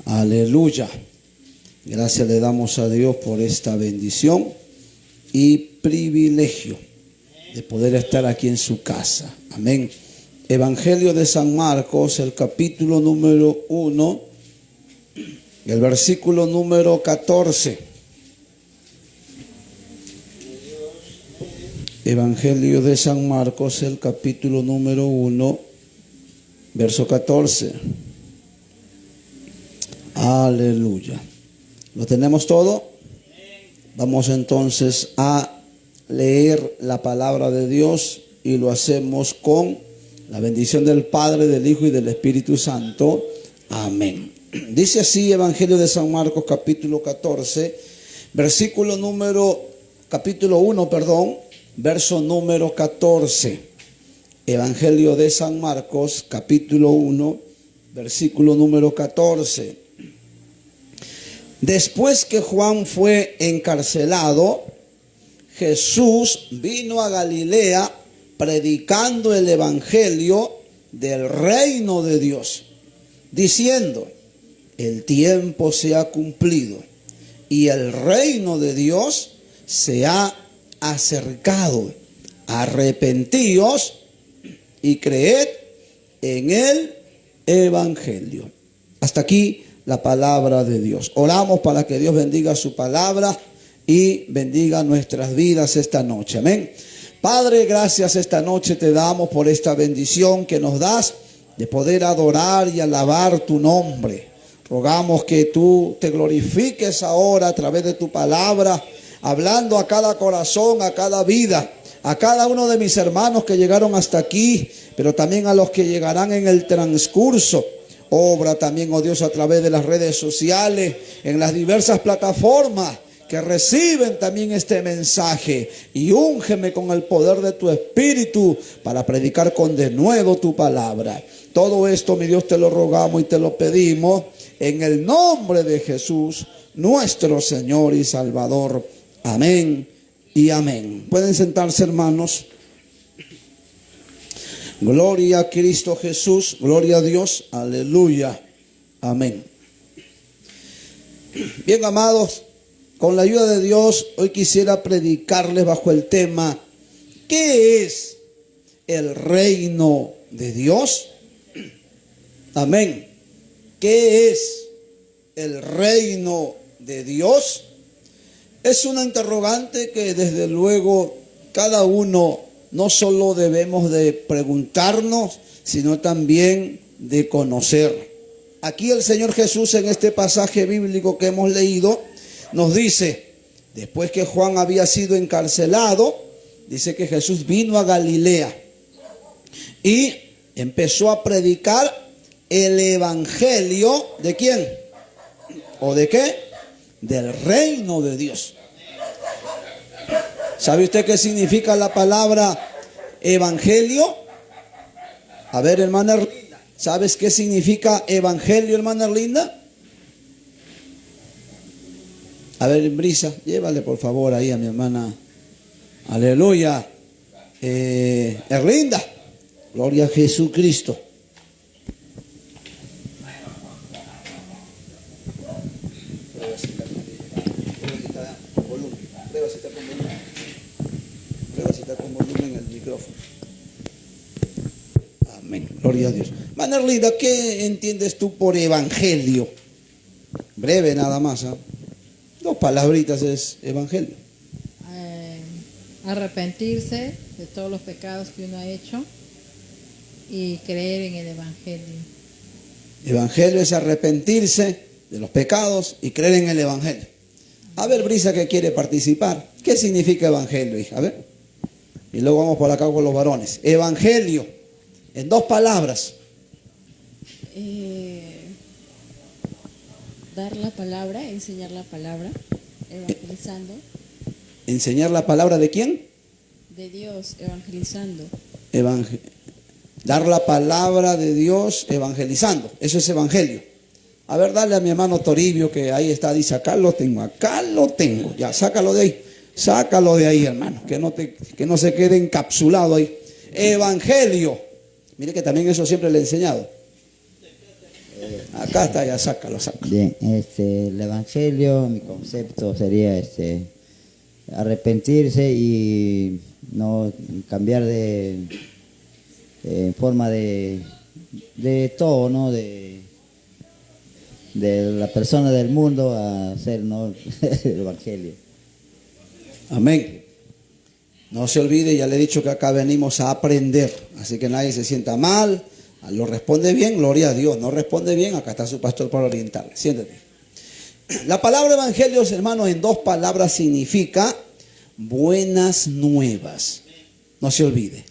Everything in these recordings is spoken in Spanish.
Aleluya. Gracias le damos a Dios por esta bendición y privilegio de poder estar aquí en su casa. Amén. Evangelio de San Marcos, el capítulo número 1, el versículo número 14. Evangelio de San Marcos, el capítulo número 1, verso 14. Aleluya. ¿Lo tenemos todo? Vamos entonces a leer la palabra de Dios y lo hacemos con la bendición del Padre, del Hijo y del Espíritu Santo. Amén. Dice así Evangelio de San Marcos, capítulo 14, capítulo 1, verso número 14. Evangelio de San Marcos, capítulo 1, versículo número 14. Después que Juan fue encarcelado, Jesús vino a Galilea predicando el evangelio del reino de Dios, diciendo: el tiempo se ha cumplido y el reino de Dios se ha acercado. Arrepentíos y creed en el evangelio. Hasta aquí la palabra de Dios. Oramos para que Dios bendiga su palabra y bendiga nuestras vidas esta noche. Amén. Padre, gracias esta noche te damos por esta bendición que nos das de poder adorar y alabar tu nombre. Rogamos que tú te glorifiques ahora a través de tu palabra, hablando a cada corazón, a cada vida, a cada uno de mis hermanos que llegaron hasta aquí, pero también a los que llegarán en el transcurso. Obra también, oh Dios, a través de las redes sociales, en las diversas plataformas que reciben también este mensaje, y úngeme con el poder de tu Espíritu para predicar con denuedo tu palabra. Todo esto, mi Dios, te lo rogamos y te lo pedimos en el nombre de Jesús, nuestro Señor y Salvador. Amén y amén. Pueden sentarse, hermanos. Gloria a Cristo Jesús, gloria a Dios, aleluya, amén. Bien, amados, con la ayuda de Dios, hoy quisiera predicarles bajo el tema: ¿qué es el reino de Dios? Amén. ¿Qué es el reino de Dios? Es una interrogante que desde luego cada uno no solo debemos de preguntarnos, sino también de conocer. Aquí el Señor Jesús, en este pasaje bíblico que hemos leído, nos dice, después que Juan había sido encarcelado, dice que Jesús vino a Galilea y empezó a predicar el evangelio. ¿De quién? ¿O de qué? Del reino de Dios. ¿Sabe usted qué significa la palabra evangelio? A ver, hermana Erlinda, ¿sabes qué significa evangelio, hermana Erlinda? A ver, Brisa, llévale por favor ahí a mi hermana. Aleluya. Erlinda, gloria a Jesucristo. Amén, gloria a Dios. Hermana Erlinda, ¿qué entiendes tú por evangelio? Breve nada más, ¿eh? 2 palabritas es evangelio. Arrepentirse de todos los pecados que uno ha hecho y creer en el evangelio. Evangelio es arrepentirse de los pecados y creer en el evangelio. A ver, Brisa, que quiere participar. ¿Qué significa evangelio, hija? A ver. Y luego vamos por acá con los varones. Evangelio, en 2 palabras. Dar la palabra, enseñar la palabra, evangelizando. ¿Enseñar la palabra de quién? De Dios, evangelizando. Dar la palabra de Dios evangelizando. Eso es evangelio. A ver, dale a mi hermano Toribio, que ahí está, dice: acá lo tengo. Ya, sácalo de ahí. Sácalo de ahí, hermano, que no se quede encapsulado ahí. Evangelio. Mire que también eso siempre le he enseñado. Acá está, ya sácalo, sácalo. Bien, el evangelio, mi concepto sería arrepentirse y no cambiar de forma de todo, ¿no? De la persona del mundo a hacer, ¿no? El evangelio. Amén. No se olvide, ya le he dicho que acá venimos a aprender, así que nadie se sienta mal. Lo responde bien, gloria a Dios. No responde bien, acá está su pastor para orientarle. Siéntate. La palabra evangelio, hermanos, en dos palabras significa buenas nuevas. No se olvide.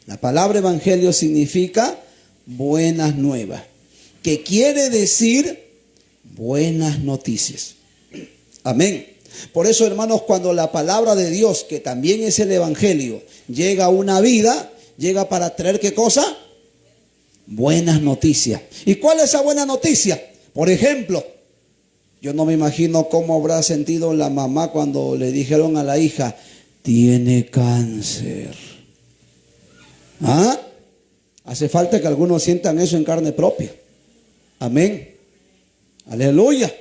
La palabra evangelio significa buenas nuevas, que quiere decir buenas noticias. Amén. Por eso, hermanos, cuando la palabra de Dios, que también es el evangelio, llega a una vida, llega para traer ¿qué cosa? Buenas noticias. ¿Y cuál es esa buena noticia? Por ejemplo, yo no me imagino cómo habrá sentido la mamá cuando le dijeron a la hija, tiene cáncer. ¿Ah? Hace falta que algunos sientan eso en carne propia. Amén. Aleluya.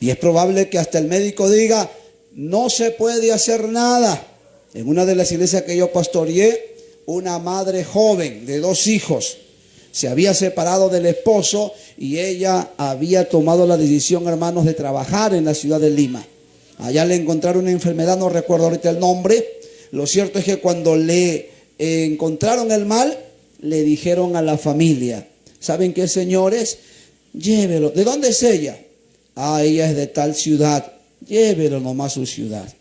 Y es probable que hasta el médico diga, no se puede hacer nada. En una de las iglesias que yo pastoreé, una madre joven de 2 hijos se había separado del esposo y ella había tomado la decisión, hermanos, de trabajar en la ciudad de Lima. Allá le encontraron una enfermedad, no recuerdo ahorita el nombre. Lo cierto es que cuando le encontraron el mal, le dijeron a la familia, ¿saben qué, señores? Llévelo. ¿De dónde es ella? Ah, ella es de tal ciudad. Llévelo nomás a su ciudad.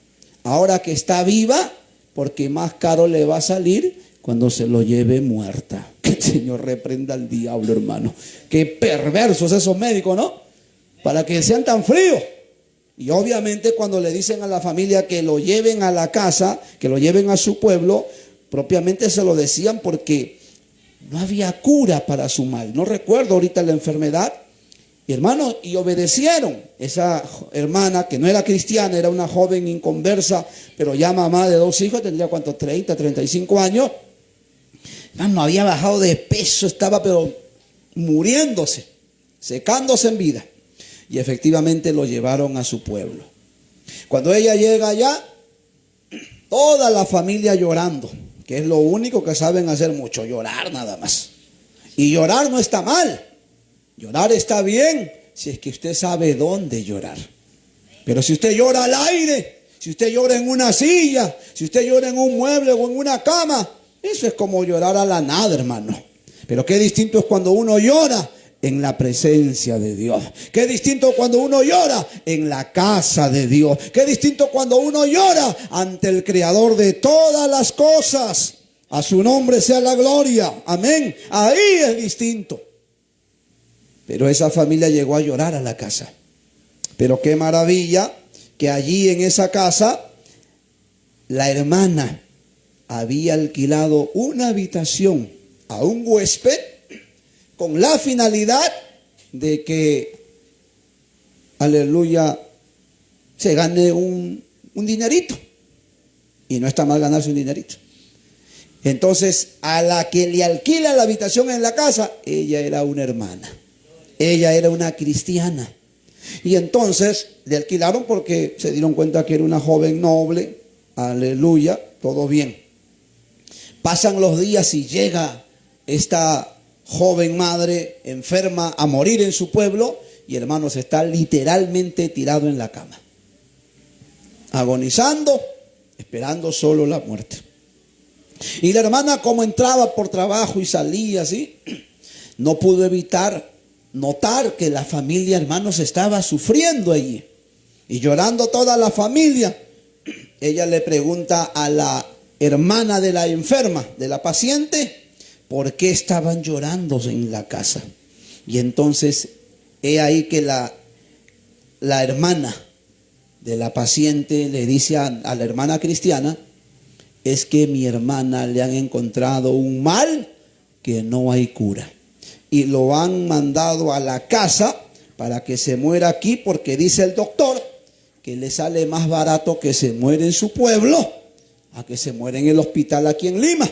Ahora que está viva, porque más caro le va a salir cuando se lo lleve muerta. Que el Señor reprenda al diablo, hermano. Qué perversos esos médicos, ¿no? Para que sean tan fríos. Y obviamente cuando le dicen a la familia que lo lleven a la casa, que lo lleven a su pueblo, propiamente se lo decían porque no había cura para su mal. No recuerdo ahorita la enfermedad. Y hermanos, y obedecieron. Esa hermana que no era cristiana, era una joven inconversa, pero ya mamá de 2 hijos, tendría ¿cuánto? 30, 35 años. Hermano, había bajado de peso, estaba pero muriéndose, secándose en vida. Y efectivamente lo llevaron a su pueblo. Cuando ella llega allá, toda la familia llorando, que es lo único que saben hacer mucho, llorar nada más. Y llorar no está mal. Llorar está bien si es que usted sabe dónde llorar. Pero si usted llora al aire, si usted llora en una silla, si usted llora en un mueble o en una cama, eso es como llorar a la nada, hermano. Pero qué distinto es cuando uno llora en la presencia de Dios. Qué distinto cuando uno llora en la casa de Dios. Qué distinto cuando uno llora ante el Creador de todas las cosas. A su nombre sea la gloria. Amén. Ahí es distinto. Pero esa familia llegó a llorar a la casa. Pero qué maravilla que allí en esa casa la hermana había alquilado una habitación a un huésped con la finalidad de que, aleluya, se gane un dinerito. Y no está mal ganarse un dinerito. Entonces, a la que le alquila la habitación en la casa, ella era una hermana. Ella era una cristiana. Y entonces le alquilaron porque se dieron cuenta que era una joven noble. Aleluya, todo bien. Pasan los días y llega esta joven madre enferma a morir en su pueblo. Y hermanos, está literalmente tirado en la cama, agonizando, esperando solo la muerte. Y la hermana, como entraba por trabajo y salía así, no pudo evitar notar que la familia, hermanos, estaba sufriendo allí y llorando toda la familia. Ella le pregunta a la hermana de la enferma, de la paciente, por qué estaban llorando en la casa. Y entonces he ahí que la hermana de la paciente le dice a la hermana cristiana, es que mi hermana le han encontrado un mal que no hay cura. Y lo han mandado a la casa para que se muera aquí porque dice el doctor que le sale más barato que se muere en su pueblo a que se muere en el hospital aquí en Lima.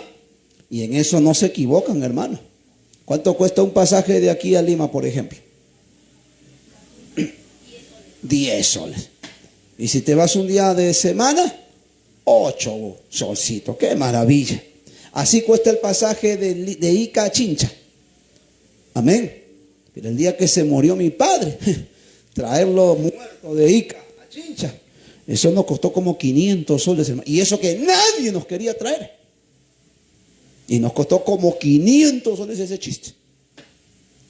Y en eso no se equivocan, hermano. ¿Cuánto cuesta un pasaje de aquí a Lima, por ejemplo? 10 soles. Y si te vas un día de semana, 8 solcitos. ¡Qué maravilla! Así cuesta el pasaje de Ica a Chincha. Amén. Pero el día que se murió mi padre, traerlo muerto de Ica a Chincha, eso nos costó como 500 soles, hermano. Y eso que nadie nos quería traer. Y nos costó como 500 soles ese chiste.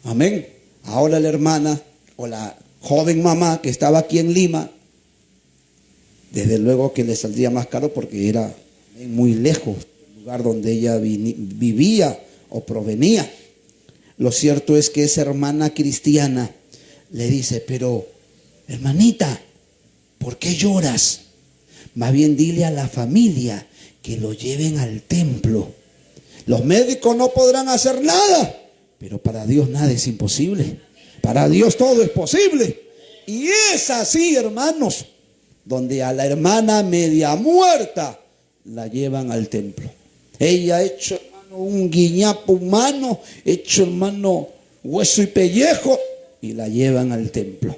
Amén. Ahora la hermana o la joven mamá que estaba aquí en Lima, desde luego que le saldría más caro porque era muy lejos del lugar donde ella vivía o provenía. Lo cierto es que esa hermana cristiana le dice, pero hermanita, ¿por qué lloras? Más bien dile a la familia que lo lleven al templo. Los médicos no podrán hacer nada, pero para Dios nada es imposible. Para Dios todo es posible. Y es así, hermanos, donde a la hermana media muerta la llevan al templo. Ella ha hecho, hermano, un guiñapo humano, hecho, hermano, hueso y pellejo, y la llevan al templo.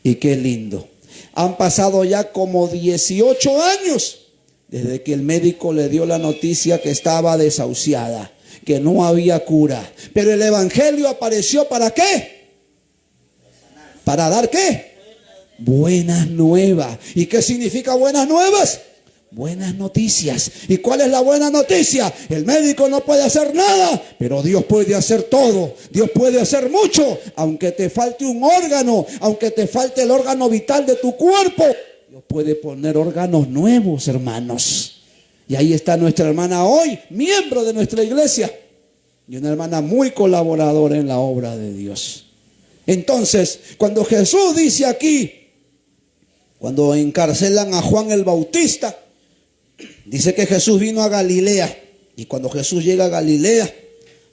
Y qué lindo. Han pasado ya como 18 años desde que el médico le dio la noticia que estaba desahuciada, que no había cura. Pero el evangelio apareció ¿para qué? ¿Para dar qué? Buenas nuevas. ¿Y qué significa buenas nuevas? Buenas noticias. ¿Y cuál es la buena noticia? El médico no puede hacer nada, pero Dios puede hacer todo. Dios puede hacer mucho. Aunque te falte un órgano, aunque te falte el órgano vital de tu cuerpo, Dios puede poner órganos nuevos, hermanos. Y ahí está nuestra hermana hoy, miembro de nuestra iglesia, y una hermana muy colaboradora en la obra de Dios. Entonces, cuando Jesús dice aquí, cuando encarcelan a Juan el Bautista, dice que Jesús vino a Galilea. Y cuando Jesús llega a Galilea,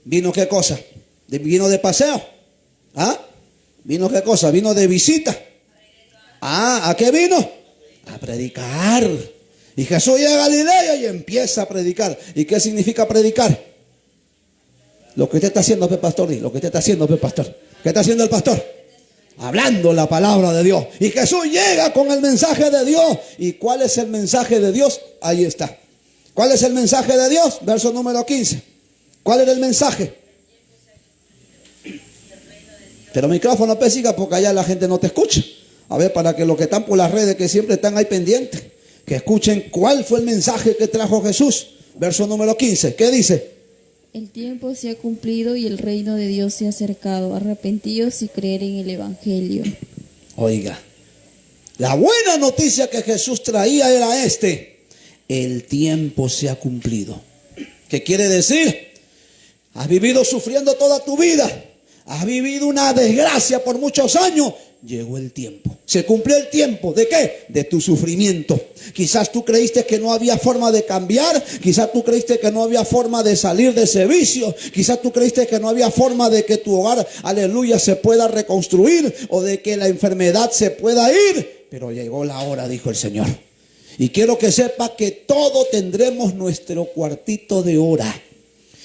¿vino qué cosa? ¿Vino de paseo? ¿Ah? ¿Vino qué cosa? ¿Vino de visita? Ah, ¿a qué vino? A predicar. Y Jesús llega a Galilea y empieza a predicar. ¿Y qué significa predicar? Lo que usted está haciendo, pastor. Lo que usted está haciendo, pastor. ¿Qué está haciendo el pastor? Hablando la palabra de Dios. Y Jesús llega con el mensaje de Dios. ¿Y cuál es el mensaje de Dios? Ahí está. ¿Cuál es el mensaje de Dios? Verso número 15. ¿Cuál era el mensaje? Pero micrófono, siga, porque allá la gente no te escucha. A ver, para que los que están por las redes, que siempre están ahí pendientes, que escuchen cuál fue el mensaje que trajo Jesús. Verso número 15. ¿Qué dice? El tiempo se ha cumplido y el reino de Dios se ha acercado. Arrepentíos y creer en el evangelio. Oiga, la buena noticia que Jesús traía era el tiempo se ha cumplido. ¿Qué quiere decir? Has vivido sufriendo toda tu vida, has vivido una desgracia por muchos años. Llegó el tiempo, se cumplió el tiempo. ¿De qué? De tu sufrimiento. Quizás tú creíste que no había forma de cambiar, quizás tú creíste que no había forma de salir de ese vicio, quizás tú creíste que no había forma de que tu hogar, aleluya, se pueda reconstruir, o de que la enfermedad se pueda ir, pero llegó la hora, dijo el Señor. Y quiero que sepa que todos tendremos nuestro cuartito de hora.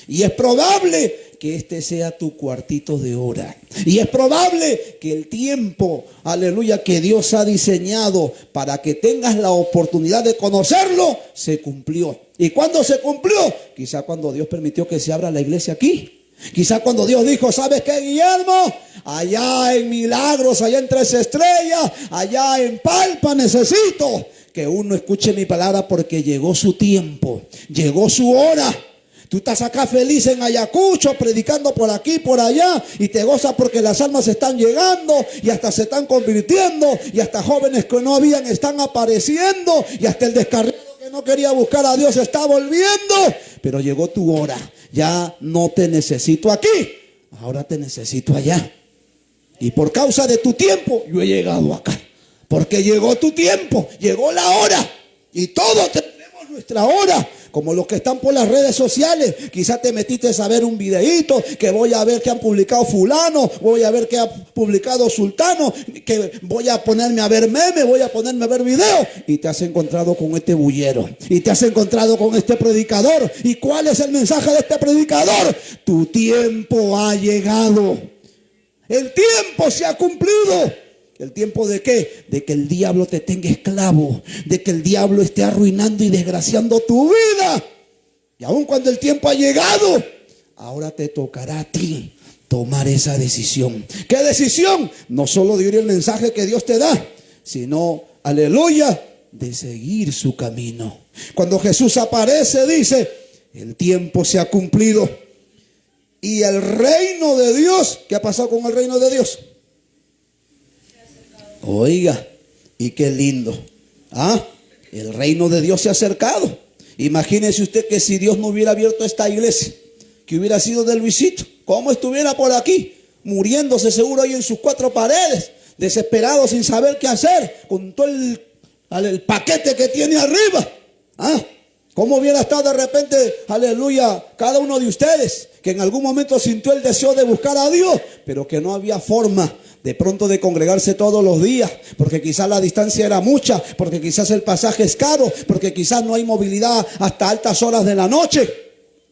Y es probable que este sea tu cuartito de hora. Y es probable que el tiempo, aleluya, que Dios ha diseñado para que tengas la oportunidad de conocerlo, se cumplió. ¿Y cuándo se cumplió? Quizá cuando Dios permitió que se abra la iglesia aquí. Quizá cuando Dios dijo, ¿sabes qué, Guillermo? Allá en Milagros, allá en Tres Estrellas, allá en Palpa, necesito que uno escuche mi palabra porque llegó su tiempo, llegó su hora. Tú estás acá feliz en Ayacucho, predicando por aquí y por allá, y te gozas porque las almas están llegando y hasta se están convirtiendo, y hasta jóvenes que no habían están apareciendo, y hasta el descarriado que no quería buscar a Dios está volviendo. Pero llegó tu hora. Ya no te necesito aquí, ahora te necesito allá. Y por causa de tu tiempo, yo he llegado acá. Porque llegó tu tiempo, llegó la hora. Y todos tenemos nuestra hora. como los que están por las redes sociales. Quizás te metiste a ver un videíto, que voy a ver que han publicado fulano, voy a ver que ha publicado sultano, que voy a ponerme a ver memes, voy a ponerme a ver videos. Y te has encontrado con este bullero, y te has encontrado con este predicador. ¿Y cuál es el mensaje de este predicador? Tu tiempo ha llegado. El tiempo se ha cumplido. ¿El tiempo de qué? De que el diablo te tenga esclavo, de que el diablo esté arruinando y desgraciando tu vida. Y aun cuando el tiempo ha llegado, ahora te tocará a ti tomar esa decisión. ¿Qué decisión? No solo de oír el mensaje que Dios te da, sino, aleluya, de seguir su camino. Cuando Jesús aparece, dice, el tiempo se ha cumplido. Y el reino de Dios, ¿qué ha pasado con el reino de Dios? Oiga, y qué lindo. El reino de Dios se ha acercado. Imagínese usted que si Dios no hubiera abierto esta iglesia, que hubiera sido de Luisito, ¿cómo estuviera por aquí? Muriéndose seguro ahí en sus cuatro paredes, desesperado sin saber qué hacer, con todo el paquete que tiene arriba. ¿Cómo hubiera estado de repente, aleluya, cada uno de ustedes que en algún momento sintió el deseo de buscar a Dios, pero que no había forma de pronto de congregarse todos los días, porque quizás la distancia era mucha, porque quizás el pasaje es caro, porque quizás no hay movilidad hasta altas horas de la noche?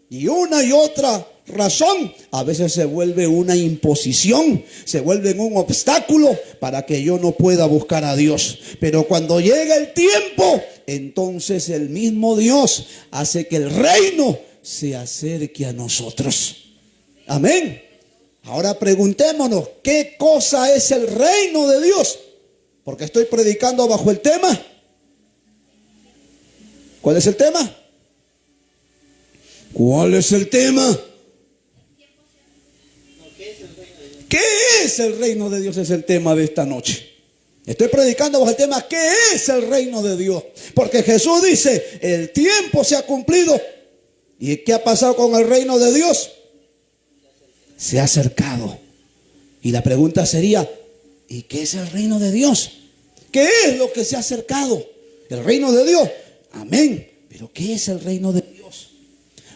Y una y otra razón a veces se vuelve una imposición, se vuelve un obstáculo para que yo no pueda buscar a Dios. Pero cuando llega el tiempo, entonces el mismo Dios hace que el reino se acerque a nosotros. Amén. Ahora preguntémonos, ¿qué cosa es el reino de Dios? Porque estoy predicando bajo el tema. ¿Cuál es el tema? ¿Cuál es el tema? ¿Qué es el reino de Dios? Es el tema de esta noche. Estoy predicando bajo el tema, ¿qué es el reino de Dios? Porque Jesús dice, el tiempo se ha cumplido. ¿Y qué ha pasado con el reino de Dios? Se ha acercado. Y la pregunta sería, ¿y qué es el reino de Dios? ¿Qué es lo que se ha acercado? El reino de Dios. Amén. Pero ¿qué es el reino de Dios?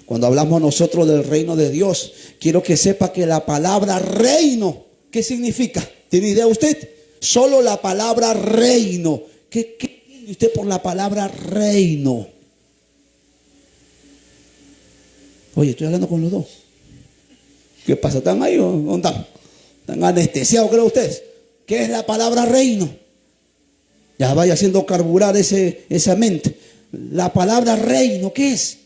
Cuando hablamos nosotros del reino de Dios, quiero que sepa que la palabra reino, ¿qué significa? ¿Tiene idea usted? Solo la palabra reino. ¿Qué entiende usted por la palabra reino? Oye, estoy hablando con los dos. ¿Qué pasa? ¿Están ahí o no están? ¿Están anestesiados, creo ustedes? ¿Qué es la palabra reino? Ya vaya haciendo carburar esa mente. La palabra reino, ¿qué es?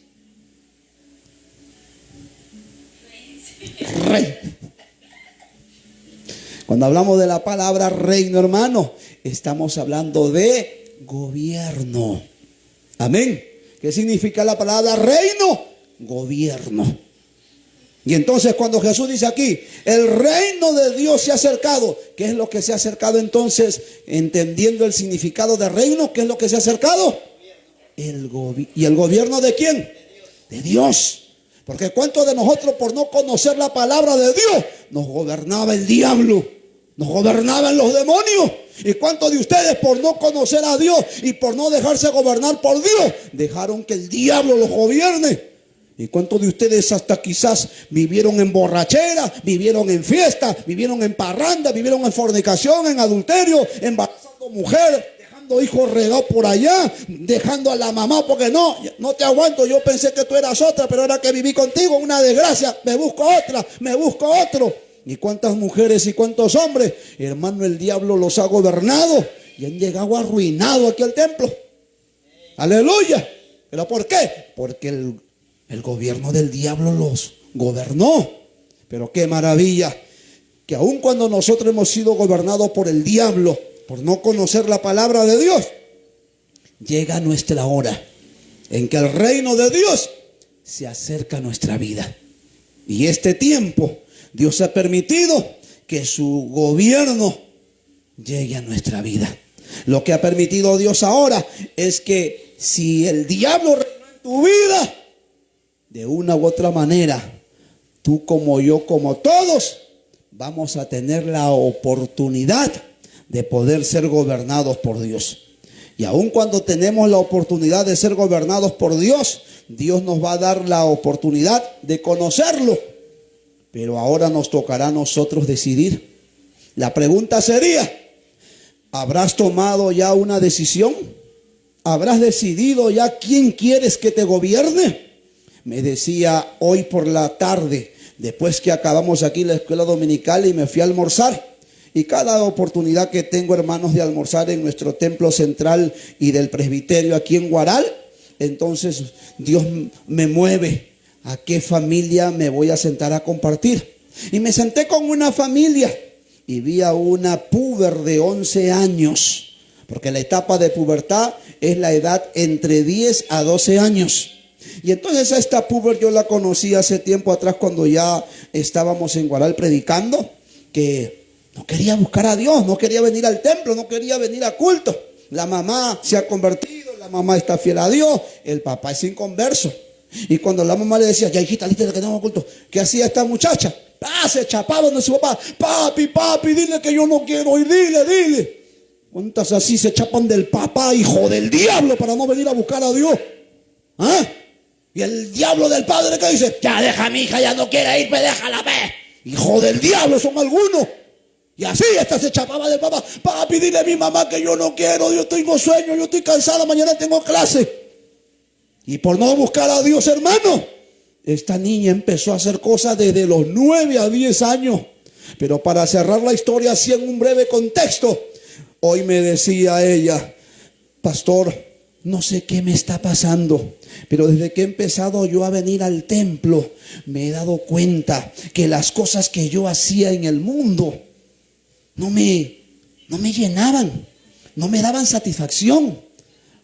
Rey. Cuando hablamos de la palabra reino, hermano, estamos hablando de gobierno. Amén. ¿Qué significa la palabra reino? Gobierno. Y entonces cuando Jesús dice aquí, el reino de Dios se ha acercado, ¿qué es lo que se ha acercado entonces? Entendiendo el significado de reino, ¿qué es lo que se ha acercado? ¿Y el gobierno de quién? De Dios. Porque ¿cuántos de nosotros por no conocer la palabra de Dios nos gobernaba el diablo? Nos gobernaban los demonios. ¿Y cuántos de ustedes por no conocer a Dios y por no dejarse gobernar por Dios dejaron que el diablo los gobierne? ¿Y cuántos de ustedes hasta quizás vivieron en borrachera, vivieron en fiesta, vivieron en parranda, vivieron en fornicación, en adulterio, embarazando mujeres, dejando hijos regados por allá, dejando a la mamá porque no te aguanto, yo pensé que tú eras otra, pero ahora que viví contigo, una desgracia, me busco otra, me busco otro? ¿Y cuántas mujeres y cuántos hombres, hermano, el diablo los ha gobernado y han llegado arruinados aquí al templo? Aleluya. ¿Pero por qué? Porque el gobierno del diablo los gobernó. Pero qué maravilla que aun cuando nosotros hemos sido gobernados por el diablo, por no conocer la palabra de Dios, llega nuestra hora en que el reino de Dios se acerca a nuestra vida. Y este tiempo Dios ha permitido que su gobierno llegue a nuestra vida. Lo que ha permitido Dios ahora es que si el diablo reina en tu vida, de una u otra manera, tú como yo, como todos, vamos a tener la oportunidad de poder ser gobernados por Dios. Y aun cuando tenemos la oportunidad de ser gobernados por Dios, Dios nos va a dar la oportunidad de conocerlo. Pero ahora nos tocará a nosotros decidir. La pregunta sería, ¿habrás tomado ya una decisión? ¿Habrás decidido ya quién quieres que te gobierne? Me decía hoy por la tarde, después que acabamos aquí la escuela dominical y me fui a almorzar. Y cada oportunidad que tengo, hermanos, de almorzar en nuestro templo central y del presbiterio aquí en Guaral, entonces Dios me mueve a qué familia me voy a sentar a compartir. Y me senté con una familia y vi a una puber de 11 años, porque la etapa de pubertad es la edad entre 10 a 12 años. Y entonces a esta puber yo la conocí hace tiempo atrás, cuando ya estábamos en Guaral predicando, que no quería buscar a Dios, no quería venir al templo, no quería venir a culto. La mamá se ha convertido, la mamá está fiel a Dios, el papá es inconverso. Y cuando la mamá le decía, ya hijita, lista que tenemos culto, ¿qué hacía esta muchacha? Se chapaba de su papá. Papi, dile que yo no quiero ir, dile. ¿Cuántas así se chapan del papá, hijo del diablo, para no venir a buscar a Dios? ¿Ah? Y el diablo del padre que dice, ya deja a mi hija, ya no quiere ir, pues déjala ver. Hijo del diablo son algunos. Y así esta se chapaba del papá. Papi, dile a mi mamá que yo no quiero, yo tengo sueño, yo estoy cansada, mañana tengo clase. Y por no buscar a Dios, hermano, esta niña empezó a hacer cosas desde los 9 a 10 años. Pero para cerrar la historia así en un breve contexto, hoy me decía ella, pastor, no sé qué me está pasando, pero desde que he empezado yo a venir al templo, me he dado cuenta que las cosas que yo hacía en el mundo no me llenaban, no me daban satisfacción.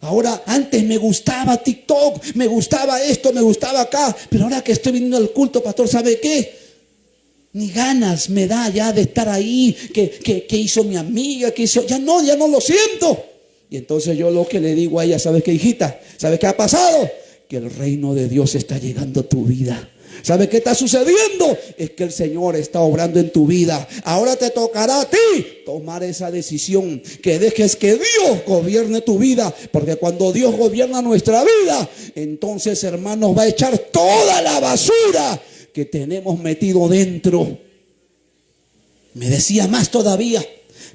Ahora, antes me gustaba TikTok, me gustaba esto, me gustaba acá, pero ahora que estoy viniendo al culto, pastor, ¿sabe qué? Ni ganas me da ya de estar ahí. ¿Qué hizo mi amiga? ¿Qué hizo? Ya no lo siento. Y entonces yo lo que le digo a ella, ¿sabes qué, hijita? ¿Sabes qué ha pasado? Que el reino de Dios está llegando a tu vida. ¿Sabe qué está sucediendo? Es que el Señor está obrando en tu vida. Ahora te tocará a ti tomar esa decisión, que dejes que Dios gobierne tu vida, porque cuando Dios gobierna nuestra vida, entonces, hermanos, va a echar toda la basura que tenemos metido dentro. Me decía más todavía,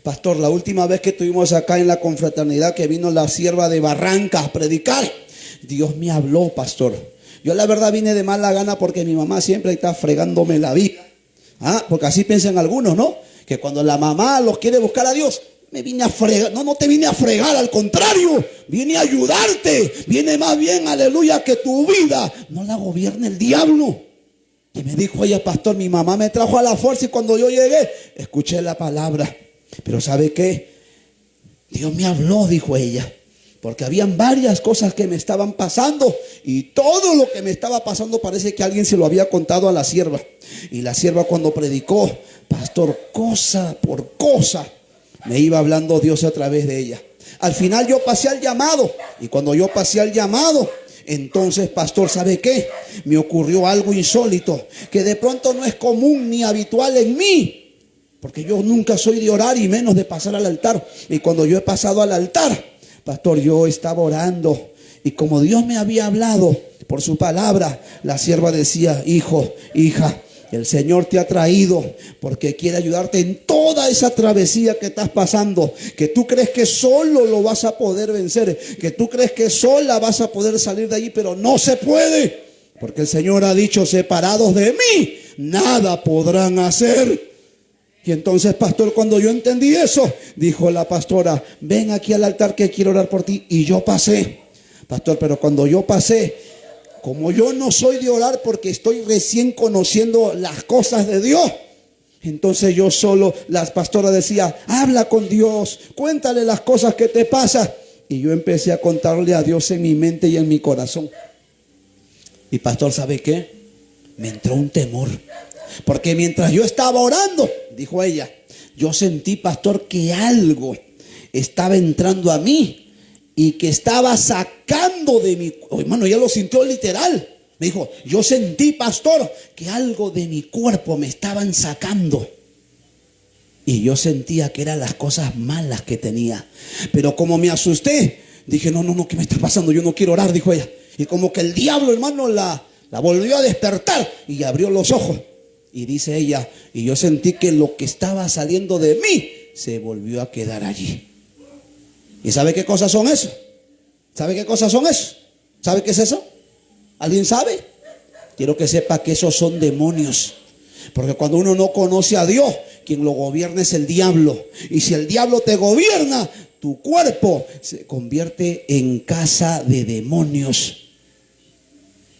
pastor, la última vez que estuvimos acá en la confraternidad, que vino la sierva de Barranca a predicar, Dios me habló, pastor. Yo la verdad vine de mala gana porque mi mamá siempre está fregándome la vida. Porque así piensan algunos, ¿no? Que cuando la mamá los quiere buscar a Dios, me vine a fregar. No te vine a fregar, al contrario, vine a ayudarte. Viene más bien, aleluya, que tu vida no la gobierne el diablo. Y me dijo ella, pastor, mi mamá me trajo a la fuerza y cuando yo llegué, escuché la palabra. Pero ¿sabe qué? Dios me habló, dijo ella. Porque habían varias cosas que me estaban pasando y todo lo que me estaba pasando parece que alguien se lo había contado a la sierva. Y la sierva, cuando predicó, pastor, cosa por cosa, me iba hablando Dios a través de ella. Al final yo pasé al llamado, y cuando yo pasé al llamado, entonces, pastor, ¿sabe qué? Me ocurrió algo insólito, que de pronto no es común ni habitual en mí, porque yo nunca soy de orar y menos de pasar al altar. Y cuando yo he pasado al altar, pastor, yo estaba orando y como Dios me había hablado por su palabra, la sierva decía, hijo, hija, el Señor te ha traído porque quiere ayudarte en toda esa travesía que estás pasando, que tú crees que solo lo vas a poder vencer, que tú crees que sola vas a poder salir de allí, pero no se puede, porque el Señor ha dicho, separados de mí, nada podrán hacer. Y entonces, pastor, cuando yo entendí eso, dijo la pastora, ven aquí al altar que quiero orar por ti. Y yo pasé, pastor, pero cuando yo pasé, como yo no soy de orar porque estoy recién conociendo las cosas de Dios, entonces yo solo, la pastora decía, habla con Dios, cuéntale las cosas que te pasan. Y yo empecé a contarle a Dios en mi mente y en mi corazón. Y pastor, ¿sabe qué? Me entró un temor. Porque mientras yo estaba orando, dijo ella, yo sentí, pastor, que algo estaba entrando a mí y que estaba sacando de mi... Oh, hermano, ella lo sintió literal. Me dijo, yo sentí, pastor, que algo de mi cuerpo me estaban sacando. Y yo sentía que eran las cosas malas que tenía. Pero como me asusté, dije, no, ¿qué me está pasando? Yo no quiero orar, dijo ella. Y como que el diablo, hermano, la volvió a despertar y abrió los ojos. Y dice ella, y yo sentí que lo que estaba saliendo de mí se volvió a quedar allí. ¿Y sabe qué cosas son eso? ¿Sabe qué cosas son eso? ¿Sabe qué es eso? ¿Alguien sabe? Quiero que sepa que esos son demonios. Porque cuando uno no conoce a Dios, quien lo gobierna es el diablo. Y si el diablo te gobierna, tu cuerpo se convierte en casa de demonios.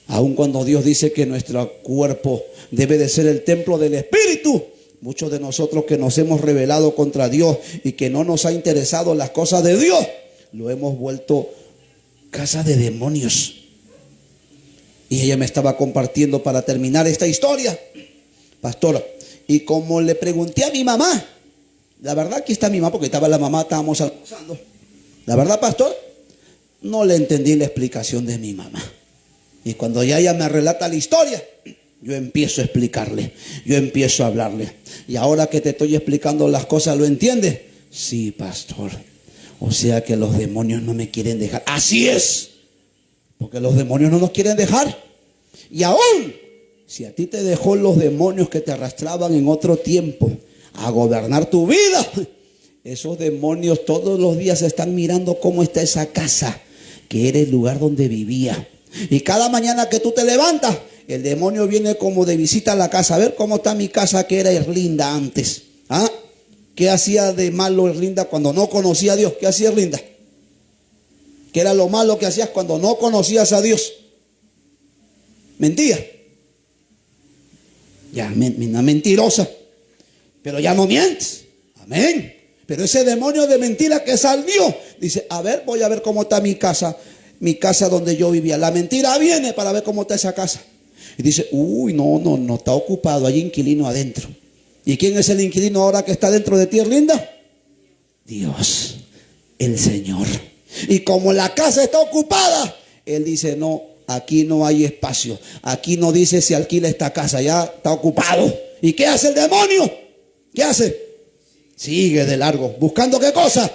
Aun cuando Dios dice que nuestro cuerpo debe de ser el templo del Espíritu, muchos de nosotros que nos hemos rebelado contra Dios y que no nos ha interesado las cosas de Dios, lo hemos vuelto casa de demonios. Y ella me estaba compartiendo para terminar esta historia, pastor. Y como le pregunté a mi mamá, la verdad aquí está mi mamá, porque estaba la mamá, estábamos almorzando. La verdad, pastor, no le entendí la explicación de mi mamá. Y cuando ya ella me relata la historia, yo empiezo a explicarle, yo empiezo a hablarle. Y ahora que te estoy explicando las cosas, ¿lo entiendes? Sí, pastor. O sea que los demonios no me quieren dejar. Así es. Porque los demonios no nos quieren dejar. Y aún, si a ti te dejó los demonios que te arrastraban en otro tiempo a gobernar tu vida, esos demonios todos los días están mirando cómo está esa casa, que era el lugar donde vivía. Y cada mañana que tú te levantas, el demonio viene como de visita a la casa. A ver cómo está mi casa, que era Erlinda antes. ¿Ah? ¿Qué hacía de malo Erlinda cuando no conocía a Dios? ¿Qué hacía Erlinda? ¿Qué era lo malo que hacías cuando no conocías a Dios? Mentía. Ya, una mentirosa. Pero ya no mientes. Amén. Pero ese demonio de mentira que salió, dice, a ver, voy a ver cómo está mi casa donde yo vivía. La mentira viene para ver cómo está esa casa. Y dice, uy, no, está ocupado, hay inquilino adentro. ¿Y quién es el inquilino ahora que está dentro de ti, Erlinda? Dios, el Señor. Y como la casa está ocupada, él dice, no, aquí no hay espacio. Aquí no dice si alquila esta casa, ya está ocupado. ¿Y qué hace el demonio? ¿Qué hace? Sigue de largo. ¿Buscando qué cosa?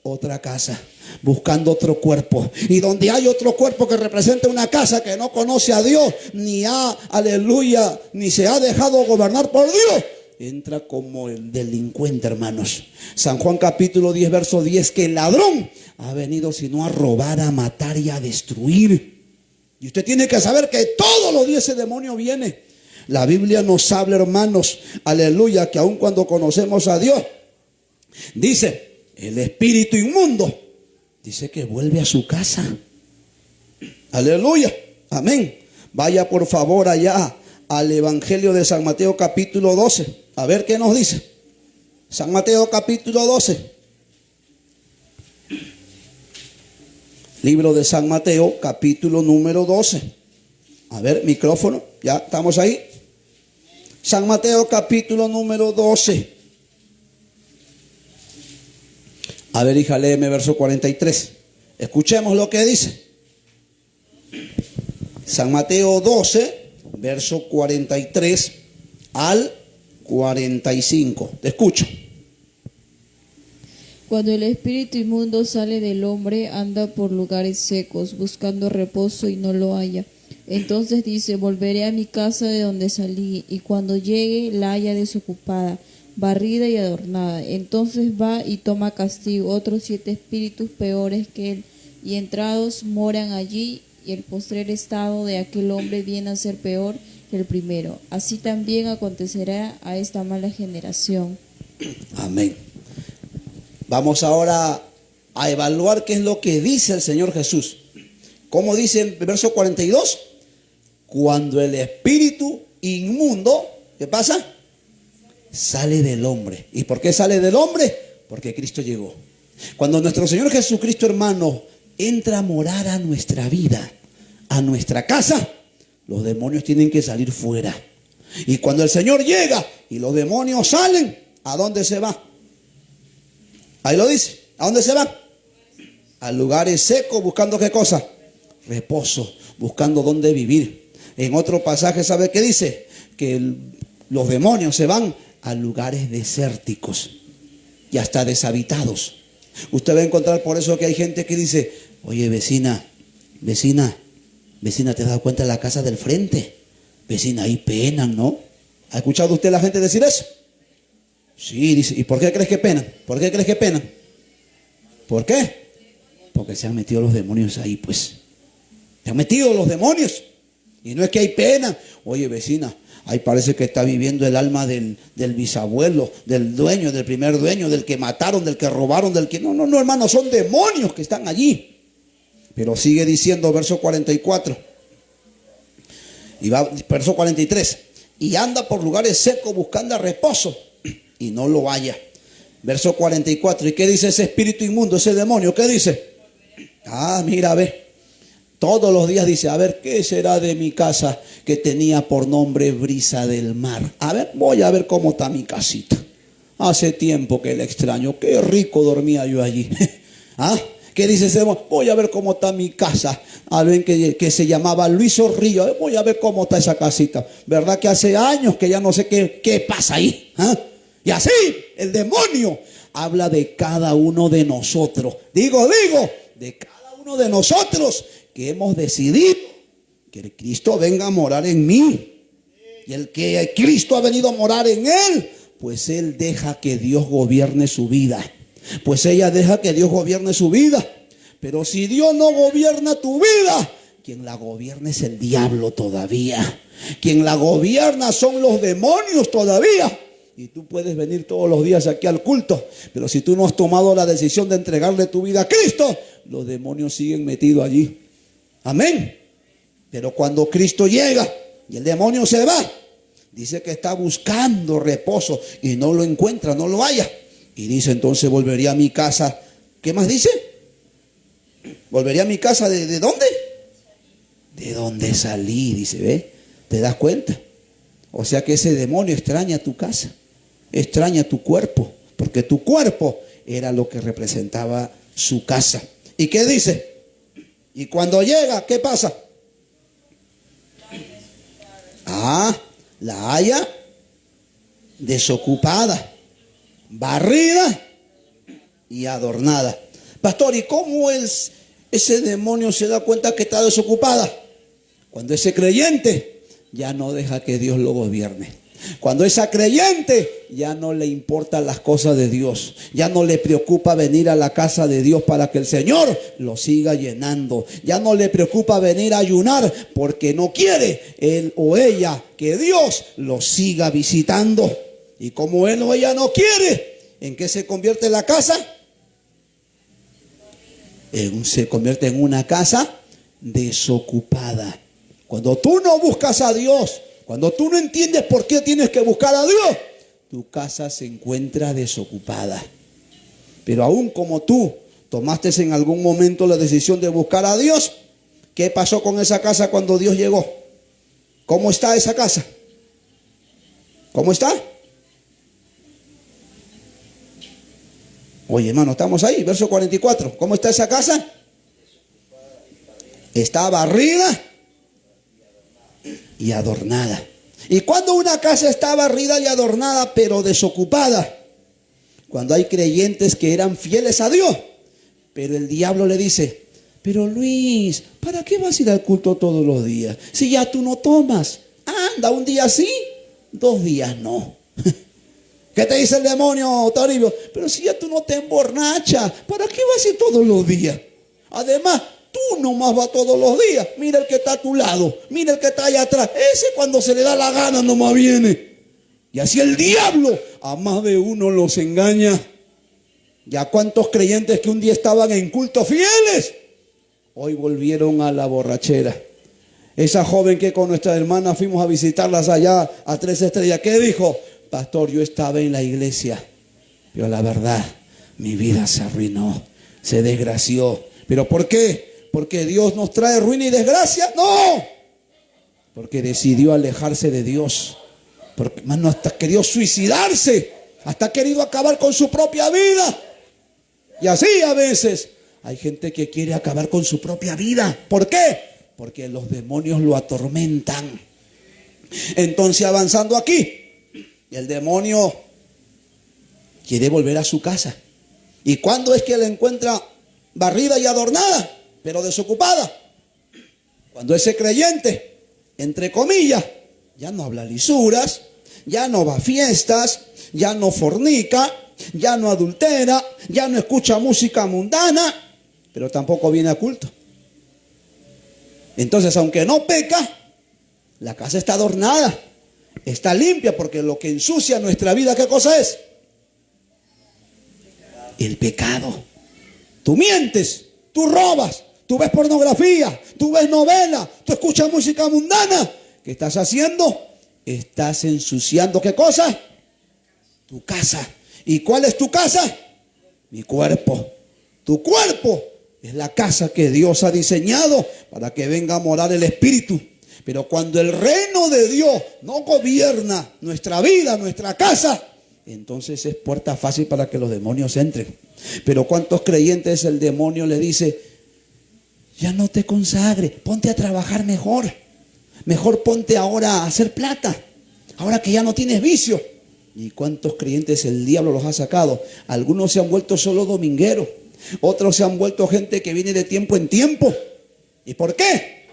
Otra casa. Buscando otro cuerpo. Y donde hay otro cuerpo que representa una casa que no conoce a Dios, ni se ha dejado gobernar por Dios, entra como el delincuente, hermanos. San Juan capítulo 10, verso 10, que el ladrón ha venido sino a robar, a matar y a destruir. Y usted tiene que saber que todos los días ese demonio viene. La Biblia nos habla, hermanos, aleluya, que aun cuando conocemos a Dios, dice, el espíritu inmundo, dice que vuelve a su casa. Aleluya, amén. Vaya por favor allá al Evangelio de San Mateo capítulo 12. A ver qué nos dice. San Mateo capítulo 12. Libro de San Mateo capítulo número 12. A ver, micrófono, ya estamos ahí. San Mateo capítulo número 12. A ver, hija, léeme verso 43. Escuchemos lo que dice. San Mateo 12, verso 43 al 45. Te escucho. Cuando el espíritu inmundo sale del hombre, anda por lugares secos, buscando reposo y no lo halla. Entonces dice, volveré a mi casa de donde salí, y cuando llegue la halla desocupada, barrida y adornada. Entonces va y toma castigo otros 7 espíritus peores que él, y entrados moran allí, y el postrer estado de aquel hombre viene a ser peor que el primero. Así también acontecerá a esta mala generación. Amén. Vamos ahora a evaluar qué es lo que dice el Señor Jesús. ¿Cómo dice en el verso 42? Cuando el espíritu inmundo, ¿qué pasa? Sale del hombre. ¿Y por qué sale del hombre? Porque Cristo llegó. Cuando nuestro Señor Jesucristo, hermano, entra a morar a nuestra vida, a nuestra casa, los demonios tienen que salir fuera. Y cuando el Señor llega y los demonios salen, ¿a dónde se va? Ahí lo dice. ¿A dónde se va? A lugares secos, buscando ¿qué cosa? Reposo, buscando dónde vivir. En otro pasaje, ¿sabe qué dice? Que los demonios se van a lugares desérticos y hasta deshabitados. Usted va a encontrar por eso que hay gente que dice, oye, vecina, Vecina, ¿te has dado cuenta de la casa del frente? Vecina, ahí penan, ¿no? ¿Ha escuchado usted a la gente decir eso? Sí, dice. ¿Y por qué crees que penan? ¿Por qué crees que penan? ¿Por qué? Porque se han metido los demonios ahí, pues. Se han metido los demonios. Y no es que hay pena. Oye, vecina, ahí parece que está viviendo el alma del bisabuelo, del dueño, del primer dueño, del que mataron, del que robaron, del que... No, no, no, hermano, son demonios que están allí. Pero sigue diciendo, verso 44. Y va, verso 43. Y anda por lugares secos buscando reposo y no lo halla. Verso 44. ¿Y qué dice ese espíritu inmundo, ese demonio? ¿Qué dice? Ah, mira, ve. Todos los días dice, a ver, ¿qué será de mi casa que tenía por nombre Brisa del Mar? A ver, voy a ver cómo está mi casita. Hace tiempo que la extraño. Qué rico dormía yo allí. ¿Ah? ¿Qué dice ese demonio? Voy a ver cómo está mi casa. Alguien que se llamaba Luis Zorrillo. Voy a ver cómo está esa casita. ¿Verdad que hace años que ya no sé qué pasa ahí? ¿Ah? Y así, el demonio habla de cada uno de nosotros. Digo, de cada uno de nosotros que hemos decidido que Cristo venga a morar en mí. Y el que Cristo ha venido a morar en él, pues él deja que Dios gobierne su vida. Pues ella deja que Dios gobierne su vida. Pero si Dios no gobierna tu vida, quien la gobierna es el diablo todavía. Quien la gobierna son los demonios todavía. Y tú puedes venir todos los días aquí al culto, pero si tú no has tomado la decisión de entregarle tu vida a Cristo, los demonios siguen metidos allí. Amén. Pero cuando Cristo llega y el demonio se va, dice que está buscando reposo y no lo encuentra, no lo halla. Y dice, entonces volvería a mi casa. ¿Qué más dice? Volvería a mi casa ¿de dónde? De donde salí, dice, ¿ve? ¿Te das cuenta? O sea que ese demonio extraña tu casa, extraña tu cuerpo, porque tu cuerpo era lo que representaba su casa. ¿Y qué dice? Y cuando llega, ¿qué pasa? Ah, la haya desocupada, barrida y adornada. Pastor, ¿y cómo ese demonio se da cuenta que está desocupada? Cuando ese creyente ya no deja que Dios lo gobierne. Cuando esa creyente ya no le importan las cosas de Dios, ya no le preocupa venir a la casa de Dios para que el Señor lo siga llenando, ya no le preocupa venir a ayunar porque no quiere él o ella que Dios lo siga visitando. Y como él o ella no quiere, ¿en qué se convierte la casa? Se convierte en una casa desocupada. Cuando tú no buscas a Dios, cuando tú no entiendes por qué tienes que buscar a Dios, tu casa se encuentra desocupada. Pero aún como tú tomaste en algún momento la decisión de buscar a Dios, ¿qué pasó con esa casa cuando Dios llegó? ¿Cómo está esa casa? ¿Cómo está? Oye, hermano, estamos ahí, verso 44. ¿Cómo está esa casa? Está barrida y adornada. ¿Y cuando una casa está barrida y adornada pero desocupada? Cuando hay creyentes que eran fieles a Dios, pero el diablo le dice, pero Luis, ¿para qué vas a ir al culto todos los días? Si ya tú no tomas, anda un día sí, 2 días no. ¿Qué te dice el demonio, Toribio? Pero si ya tú no te emborrachas, ¿para qué vas a ir todos los días? Además, tú nomás vas todos los días. Mira el que está a tu lado, mira el que está allá atrás. Ese cuando se le da la gana nomás viene. Y así el diablo a más de uno los engaña. Ya cuántos creyentes que un día estaban en culto fieles, hoy volvieron a la borrachera. Esa joven que con nuestra hermana fuimos a visitarlas allá a 3 Estrellas, ¿qué dijo? Pastor, yo estaba en la iglesia, pero la verdad, mi vida se arruinó, se desgració. ¿Pero por qué? ¿Porque Dios nos trae ruina y desgracia? No, porque decidió alejarse de Dios. Porque, hermano, hasta querido suicidarse, hasta querido acabar con su propia vida. Y así a veces hay gente que quiere acabar con su propia vida. ¿Por qué? Porque los demonios lo atormentan. Entonces, avanzando aquí, el demonio quiere volver a su casa. ¿Y cuándo es que la encuentra barrida y adornada, pero desocupada? Cuando ese creyente, entre comillas, ya no habla lisuras, ya no va a fiestas, ya no fornica, ya no adultera, ya no escucha música mundana, pero tampoco viene a culto. Entonces, aunque no peca, la casa está adornada, está limpia, porque lo que ensucia nuestra vida, ¿qué cosa es? El pecado. Tú mientes, tú robas, tú ves pornografía, tú ves novela, tú escuchas música mundana. ¿Qué estás haciendo? Estás ensuciando, ¿qué cosa? Tu casa. ¿Y cuál es tu casa? Mi cuerpo. Tu cuerpo es la casa que Dios ha diseñado para que venga a morar el Espíritu. Pero cuando el reino de Dios no gobierna nuestra vida, nuestra casa, entonces es puerta fácil para que los demonios entren. Pero ¿cuántos creyentes el demonio le dice: ya no te consagres, ponte a trabajar mejor? Mejor ponte ahora a hacer plata, ahora que ya no tienes vicio. ¿Y cuántos creyentes el diablo los ha sacado? Algunos se han vuelto solo domingueros, otros se han vuelto gente que viene de tiempo en tiempo. ¿Y por qué?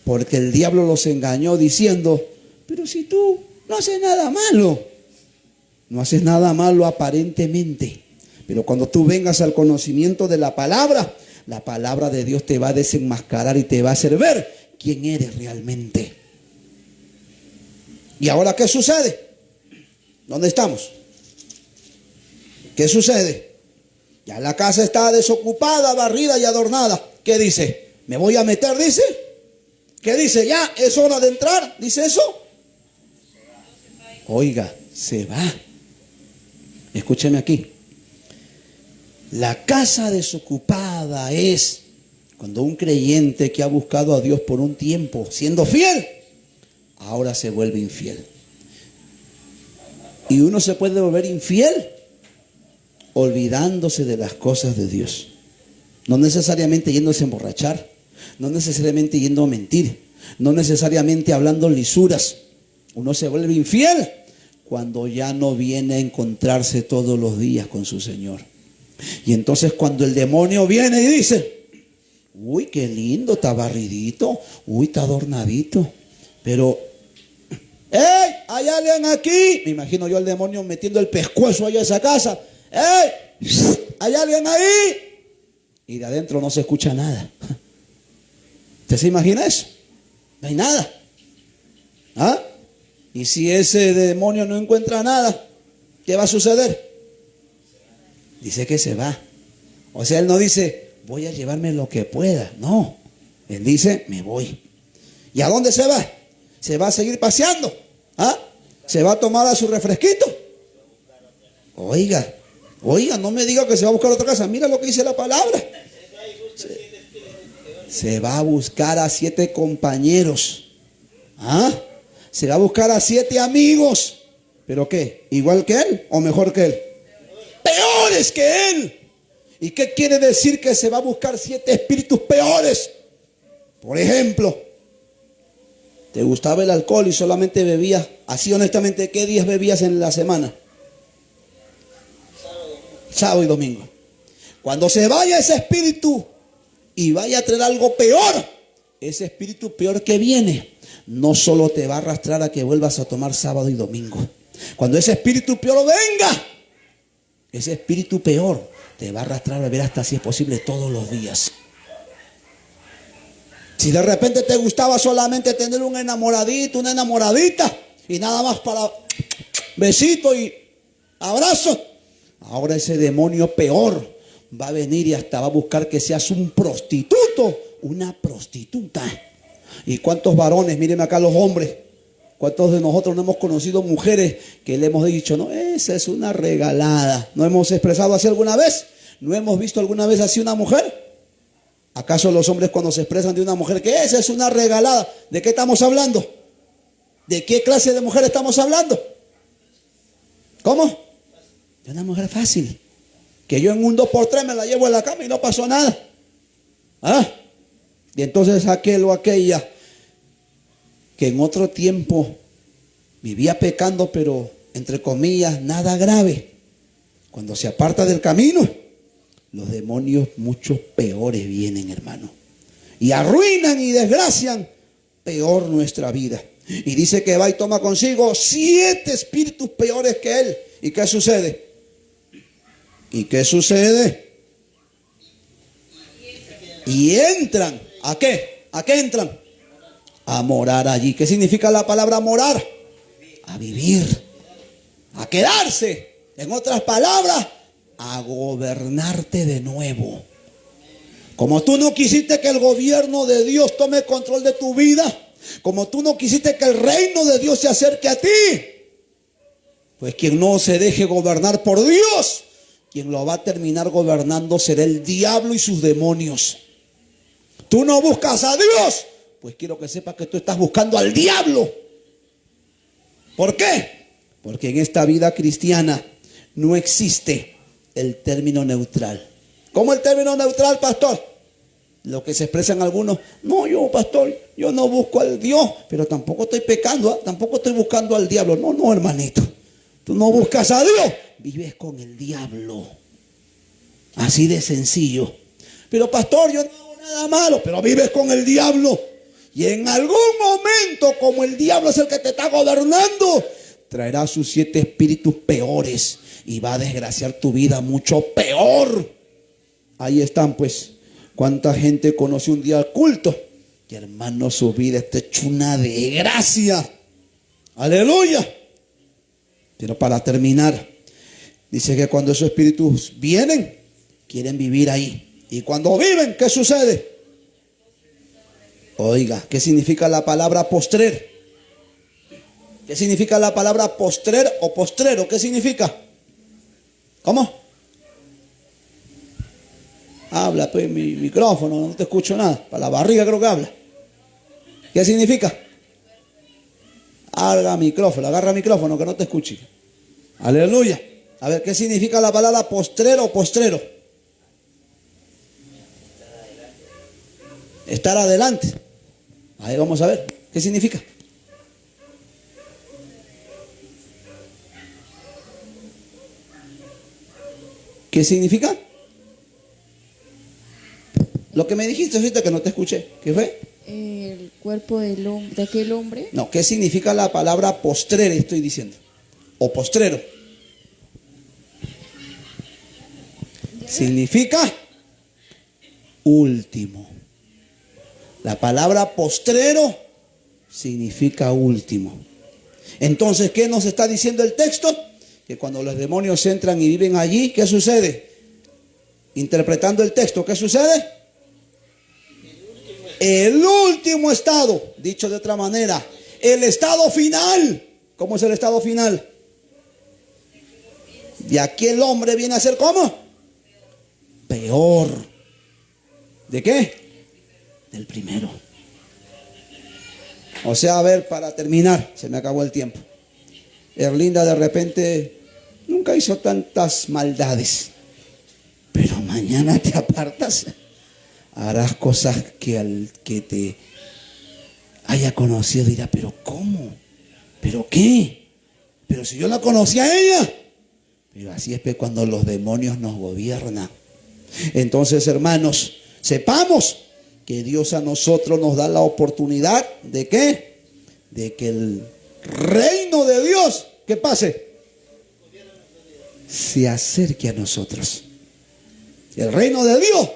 Porque el diablo los engañó diciendo: pero si tú no haces nada malo. No haces nada malo aparentemente, pero cuando tú vengas al conocimiento de la palabra de Dios te va a desenmascarar y te va a hacer ver quién eres realmente. ¿Y ahora qué sucede? ¿Dónde estamos? ¿Qué sucede? Ya la casa está desocupada, barrida y adornada. ¿Qué dice? ¿Me voy a meter? Dice. ¿Qué dice? ¿Ya es hora de entrar? ¿Dice eso? Oiga, se va. Escúcheme aquí. La casa desocupada es cuando un creyente que ha buscado a Dios por un tiempo, siendo fiel, ahora se vuelve infiel. Y uno se puede volver infiel olvidándose de las cosas de Dios. No necesariamente yéndose a emborrachar, no necesariamente yendo a mentir, no necesariamente hablando lisuras. Uno se vuelve infiel cuando ya no viene a encontrarse todos los días con su Señor. Y entonces cuando el demonio viene y dice: uy, qué lindo, está barridito, uy, está adornadito, pero ¡hey! ¿Hay alguien aquí? Me imagino yo al demonio metiendo el pescuezo allá a esa casa. ¡Hey! ¿Hay alguien ahí? Y de adentro no se escucha nada. ¿Usted se imagina eso? No hay nada. ¿Ah? Y si ese demonio no encuentra nada, ¿qué va a suceder? Dice que se va. O sea, él no dice: voy a llevarme lo que pueda. No. Él dice: me voy. ¿Y a dónde se va? Se va a seguir paseando. ¿Ah? Se va a tomar a su refresquito. Oiga, no me diga que se va a buscar otra casa. Mira lo que dice la palabra. Se va a buscar a 7 compañeros. ¿Ah? Se va a buscar a 7 amigos. ¿Pero qué? ¿Igual que él o mejor que él? Peores que él. ¿Y qué quiere decir que se va a buscar 7 espíritus peores? Por ejemplo, ¿te gustaba el alcohol y solamente bebías? Así honestamente, ¿qué días bebías en la semana? Sábado y domingo. Cuando se vaya ese espíritu y vaya a traer algo peor, ese espíritu peor que viene no solo te va a arrastrar a que vuelvas a tomar sábado y domingo. Cuando ese espíritu peor venga, ese espíritu peor te va a arrastrar a beber hasta, si es posible, todos los días. Si de repente te gustaba solamente tener un enamoradito, una enamoradita, y nada más para besito y abrazo, ahora ese demonio peor va a venir y hasta va a buscar que seas un prostituto, una prostituta. ¿Y cuántos varones, mírenme acá los hombres, cuántos de nosotros no hemos conocido mujeres que le hemos dicho: no, esa es una regalada? ¿No hemos expresado así alguna vez? ¿No hemos visto alguna vez así una mujer? ¿Acaso los hombres, cuando se expresan de una mujer que esa es una regalada, de qué estamos hablando? ¿De qué clase de mujer estamos hablando? ¿Cómo? De una mujer fácil, que yo en un 2x3 me la llevo a la cama y no pasó nada. ¿Ah? Y entonces aquel o aquella que en otro tiempo vivía pecando, pero entre comillas nada grave, cuando se aparta del camino, los demonios mucho peores vienen, hermano. y arruinan y desgracian peor nuestra vida. Y dice que va y toma consigo 7 espíritus peores que él. ¿Y qué sucede? ¿Y qué sucede? Y entran. ¿A qué? ¿A qué entran? A morar allí. ¿Qué significa la palabra morar? A vivir. A quedarse. En otras palabras, a gobernarte de nuevo. Como tú no quisiste que el gobierno de Dios tome control de tu vida, como tú no quisiste que el reino de Dios se acerque a ti, pues quien no se deje gobernar por Dios, quien lo va a terminar gobernando será el diablo y sus demonios. Tú no buscas a Dios, pues quiero que sepas que tú estás buscando al diablo. ¿Por qué? Porque en esta vida cristiana no existe el término neutral. ¿Cómo el término neutral, pastor? Lo que se expresan algunos: no, yo, pastor, yo no busco al Dios, pero tampoco estoy pecando, tampoco estoy buscando al diablo. No, no, hermanito, tú no buscas a Dios, vives con el diablo. Así de sencillo. Pero pastor, yo no hago nada malo, pero vives con el diablo. Y en algún momento, como el diablo es el que te está gobernando, traerá sus 7 espíritus peores y va a desgraciar tu vida mucho peor. Ahí están, pues. ¿Cuánta gente conoció un día al culto? Que hermano, su vida está hecha una desgracia. Aleluya. Pero para terminar, dice que cuando esos espíritus vienen, quieren vivir ahí. Y cuando viven, ¿qué sucede? Oiga, ¿qué significa la palabra postrer? ¿Qué significa la palabra postrer o postrero? ¿Qué significa? ¿Cómo? Habla, pues, mi micrófono, no te escucho nada. Para la barriga creo que habla. ¿Qué significa? Agarra micrófono, que no te escuche. Aleluya. A ver, ¿qué significa la palabra postrero o postrero? Estar adelante. Ahí vamos a ver. ¿Qué significa? ¿Qué significa? Lo que me dijiste ahorita que no te escuché. ¿Qué fue? El cuerpo de aquel hombre. No, ¿qué significa la palabra postrero? Estoy diciendo. O postrero. Significa último. La palabra postrero significa último. Entonces, ¿qué nos está diciendo el texto? Que cuando los demonios entran y viven allí, ¿qué sucede? Interpretando el texto, ¿qué sucede? El último estado, dicho de otra manera, el estado final. ¿Cómo es el estado final? De aquel hombre viene a ser ¿cómo? Peor. ¿De qué? Del primero. O sea, a ver, para terminar, se me acabó el tiempo. Erlinda de repente nunca hizo tantas maldades, pero mañana te apartas. Harás cosas que al que te haya conocido dirá: ¿pero cómo? ¿Pero qué? Pero si yo la conocí a ella. Pero así es que cuando los demonios nos gobiernan. Entonces, hermanos, sepamos que Dios a nosotros nos da la oportunidad ¿de qué? De que el reino de Dios, ¿qué pase? Se acerque a nosotros. El reino de Dios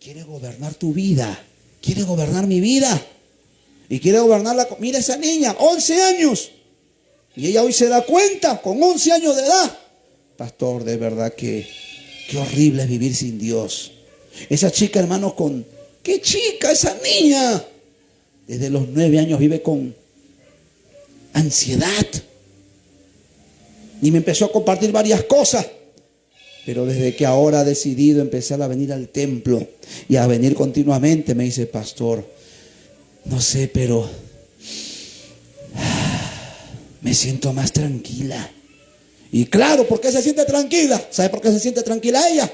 quiere gobernar tu vida, quiere gobernar mi vida y quiere gobernarla. Mira esa niña, 11 años, y ella hoy se da cuenta con 11 años de edad. Pastor, de verdad que qué horrible es vivir sin Dios. Esa chica, hermanos, ¿qué chica? Esa niña desde los 9 años vive con ansiedad y me empezó a compartir varias cosas. Pero desde que ahora ha decidido empezar a venir al templo y a venir continuamente, me dice: pastor, no sé, pero me siento más tranquila. Y claro, ¿por qué se siente tranquila? ¿Sabe por qué se siente tranquila ella?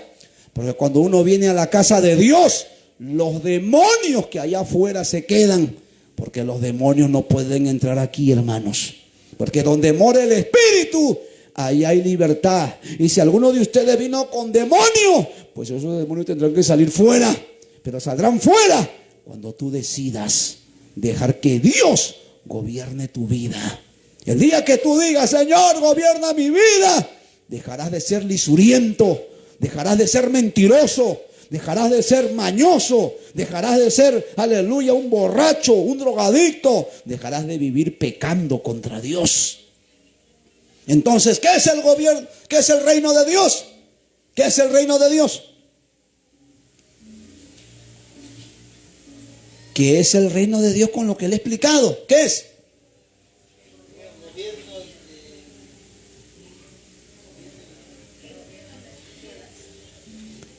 Porque cuando uno viene a la casa de Dios, los demonios que allá afuera se quedan. Porque los demonios no pueden entrar aquí, hermanos. Porque donde mora el Espíritu, ahí hay libertad. Y si alguno de ustedes vino con demonios, pues esos demonios tendrán que salir fuera. Pero saldrán fuera Cuando tú decidas dejar que Dios gobierne tu vida. El día que tú digas, Señor, gobierna mi vida, dejarás de ser lisuriento, dejarás de ser mentiroso, dejarás de ser mañoso, dejarás de ser, aleluya, un borracho, un drogadicto, dejarás de vivir pecando contra Dios. Entonces, ¿qué es el gobierno? ¿Qué es el reino de Dios? ¿Qué es el reino de Dios? ¿Qué es el reino de Dios con lo que le he explicado? ¿Qué es?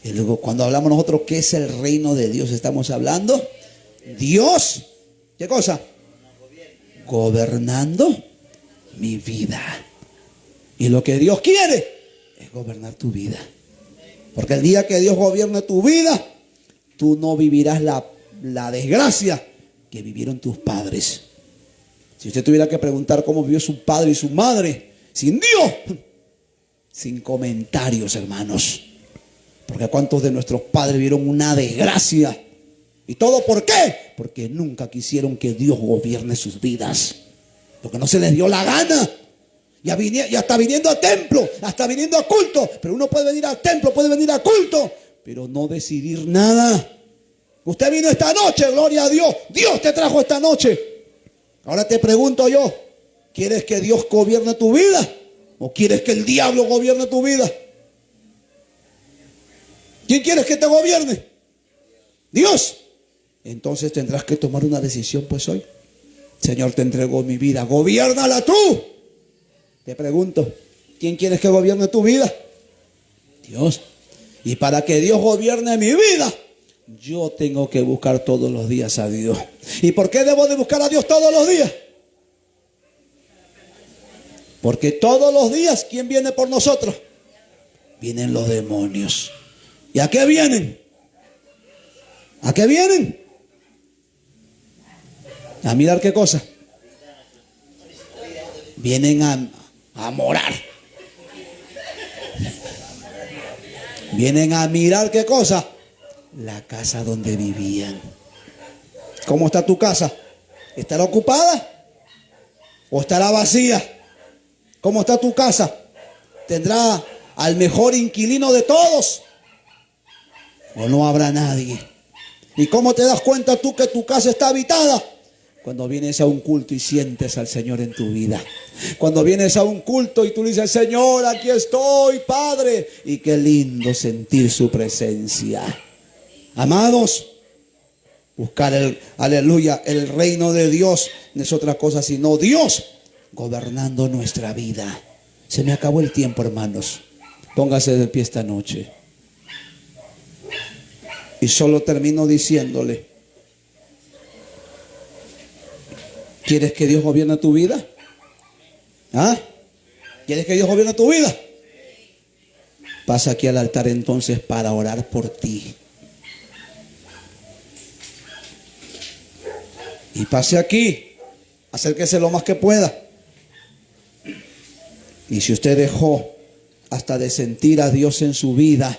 Y luego cuando hablamos nosotros, ¿qué es el reino de Dios? Estamos hablando Dios, ¿qué cosa? Gobernando mi vida. Y lo que Dios quiere es gobernar tu vida. Porque el día que Dios gobierne tu vida, tú no vivirás la desgracia que vivieron tus padres. Si usted tuviera que preguntar cómo vivió su padre y su madre sin Dios, sin comentarios, hermanos. Porque cuántos de nuestros padres vieron una desgracia. ¿Y todo por qué? Porque nunca quisieron que Dios gobierne sus vidas. Porque no se les dio la gana. Y hasta viniendo a templo, hasta viniendo a culto. Pero uno puede venir al templo, puede venir a culto, pero no decidir nada. Usted vino esta noche, gloria a Dios. Dios te trajo esta noche. Ahora te pregunto yo, ¿quieres que Dios gobierne tu vida? ¿O quieres que el diablo gobierne tu vida? ¿Quién quieres que te gobierne? Dios. Entonces tendrás que tomar una decisión pues hoy. Señor, te entrego mi vida, gobiérnala tú. Te pregunto, ¿quién quieres que gobierne tu vida? Dios. Y para que Dios gobierne mi vida, yo tengo que buscar todos los días a Dios. ¿Y por qué debo de buscar a Dios todos los días? Porque todos los días, ¿quién viene por nosotros? Vienen los demonios. ¿Y a qué vienen? ¿A qué vienen? ¿A mirar qué cosa? Vienen a morar. Vienen a mirar qué cosa. La casa donde vivían. ¿Cómo está tu casa? ¿Estará ocupada? ¿O estará vacía? ¿Cómo está tu casa? ¿Tendrá al mejor inquilino de todos? ¿O no habrá nadie? ¿Y cómo te das cuenta tú que tu casa está habitada? Cuando vienes a un culto y sientes al Señor en tu vida. Cuando vienes a un culto y tú le dices, Señor, aquí estoy, Padre. Y qué lindo sentir su presencia. Amados, buscar aleluya, el reino de Dios no es otra cosa sino Dios gobernando nuestra vida. Se me acabó el tiempo, hermanos. Póngase de pie esta noche. Y solo termino diciéndole, ¿quieres que Dios gobierne tu vida? ¿Ah? ¿Quieres que Dios gobierne tu vida? Pasa aquí al altar entonces para orar por ti. Y pase aquí, acérquese lo más que pueda. Y si usted dejó hasta de sentir a Dios en su vida,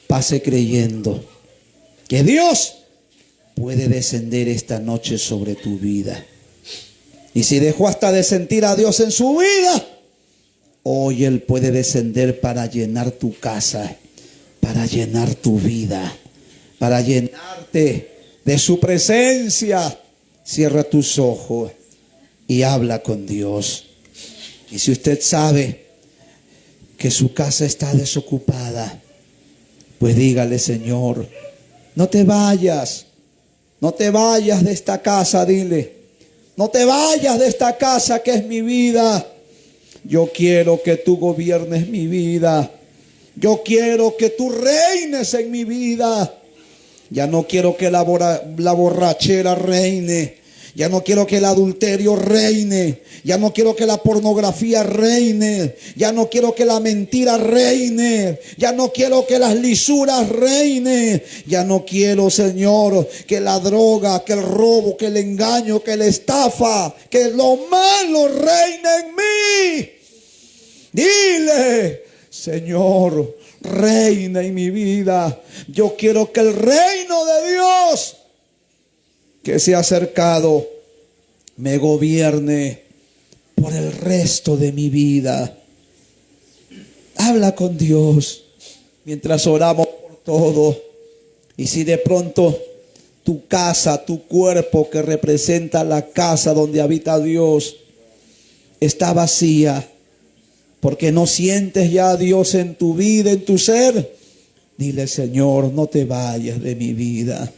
pase creyendo que Dios puede descender esta noche sobre tu vida. Y si dejó hasta de sentir a Dios en su vida, hoy Él puede descender para llenar tu casa, para llenar tu vida, para llenarte de su presencia. Cierra tus ojos y habla con Dios. Y si usted sabe que su casa está desocupada, pues dígale, Señor, no te vayas de esta casa, dile, no te vayas de esta casa que es mi vida. Yo quiero que tú gobiernes mi vida. Yo quiero que tú reines en mi vida. Ya no quiero que la borrachera reine. Ya no quiero que el adulterio reine. Ya no quiero que la pornografía reine. Ya no quiero que la mentira reine. Ya no quiero que las lisuras reine. Ya no quiero, Señor, que la droga, que el robo, que el engaño, que la estafa, que lo malo reine en mí. Dile, Señor, reina en mi vida. Yo quiero que el reino de Dios que se ha acercado me gobierne por el resto de mi vida. Habla con Dios mientras oramos por todo. Y si de pronto tu casa, tu cuerpo que representa la casa donde habita Dios, está vacía, porque no sientes ya a Dios en tu vida, en tu ser, dile: Señor, no te vayas de mi vida,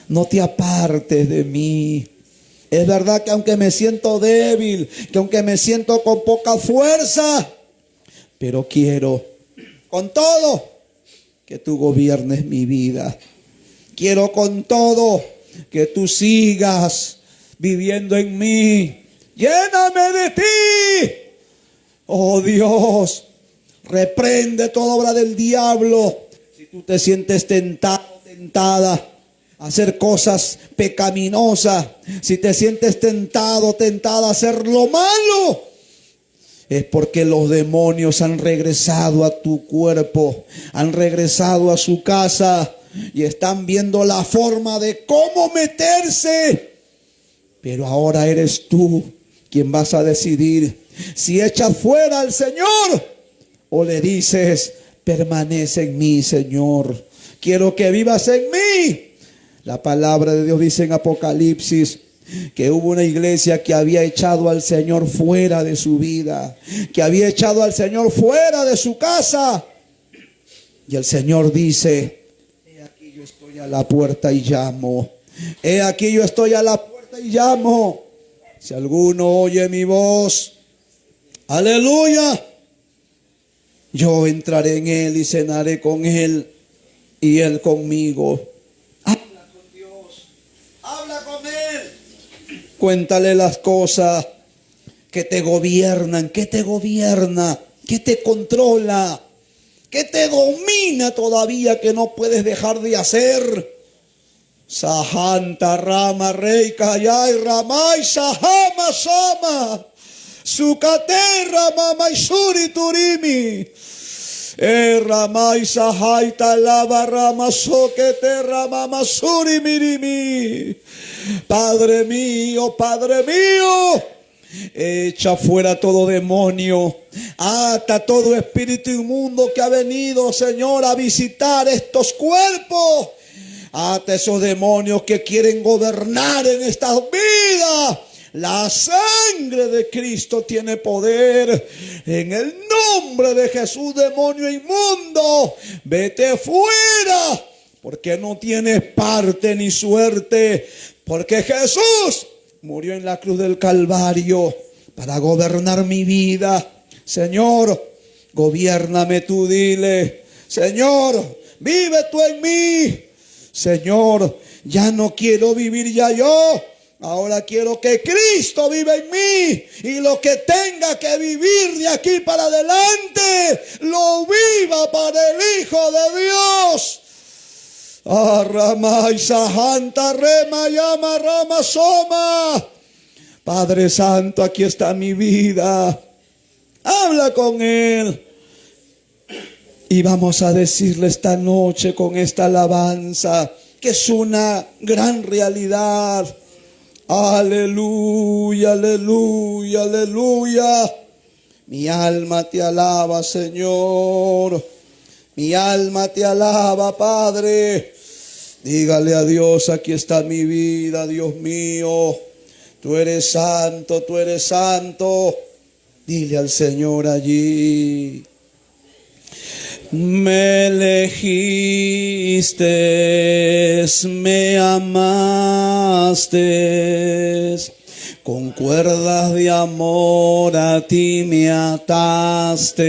no te apartes de mí. Es verdad que aunque me siento débil, que aunque me siento con poca fuerza, pero quiero con todo que tú gobiernes mi vida. Quiero con todo que tú sigas viviendo en mí. Lléname de ti. Oh Dios, reprende toda obra del diablo. Si tú te sientes tentado, tentada a hacer cosas pecaminosas, si te sientes tentado, tentada a hacer lo malo, es porque los demonios han regresado a tu cuerpo, han regresado a su casa y están viendo la forma de cómo meterse. Pero ahora eres tú quien vas a decidir si echas fuera al Señor o le dices: permanece en mí, Señor. Quiero que vivas en mí. La palabra de Dios dice en Apocalipsis que hubo una iglesia que había echado al Señor fuera de su vida, que había echado al Señor fuera de su casa. Y el Señor dice: he aquí yo estoy a la puerta y llamo. He aquí yo estoy a la puerta y llamo. Si alguno oye mi voz, aleluya, yo entraré en él y cenaré con él y él conmigo. Habla con Dios, habla con él. Cuéntale las cosas que te gobiernan, que te gobierna, que te controla, que te domina todavía, que no puedes dejar de hacer. Sahanta Rama Rey Kayay Ramay Sahama Sama Sukate Rama Suri Turimi Ramay Sahai Talaba Rama Sokete Rama Masuri Mirimi. Padre mío, echa fuera todo demonio, ata todo espíritu inmundo que ha venido, Señor, a visitar estos cuerpos. Ata esos demonios que quieren gobernar en estas vidas. La sangre de Cristo tiene poder. En el nombre de Jesús, demonio inmundo, vete fuera, porque no tienes parte ni suerte, porque Jesús murió en la cruz del Calvario para gobernar mi vida. Señor, gobiérname tú, dile: Señor, vive tú en mí. Señor, ya no quiero vivir ya yo, ahora quiero que Cristo viva en mí, y lo que tenga que vivir de aquí para adelante, lo viva para el Hijo de Dios. Rama Isahanta Rema Yama Rama Soma. Padre Santo, aquí está mi vida. Habla con Él. Y vamos a decirle esta noche con esta alabanza, que es una gran realidad. Aleluya, aleluya, aleluya. Mi alma te alaba, Señor. Mi alma te alaba, Padre. Dígale a Dios: aquí está mi vida, Dios mío. Tú eres santo, tú eres santo. Dile al Señor allí: me elegiste, me amaste, con cuerdas de amor a ti me ataste.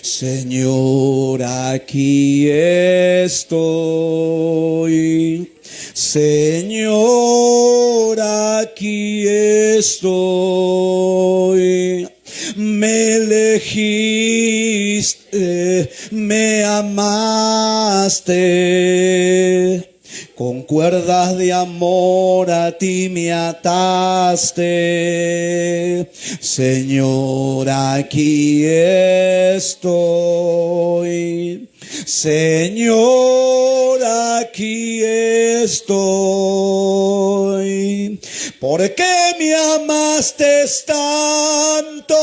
Señor, aquí estoy. Señor, aquí estoy. Me elegiste, me amaste, Con cuerdas de amor a ti me ataste. Señor, aquí estoy. Señor, aquí estoy. ¿Por qué me amaste tanto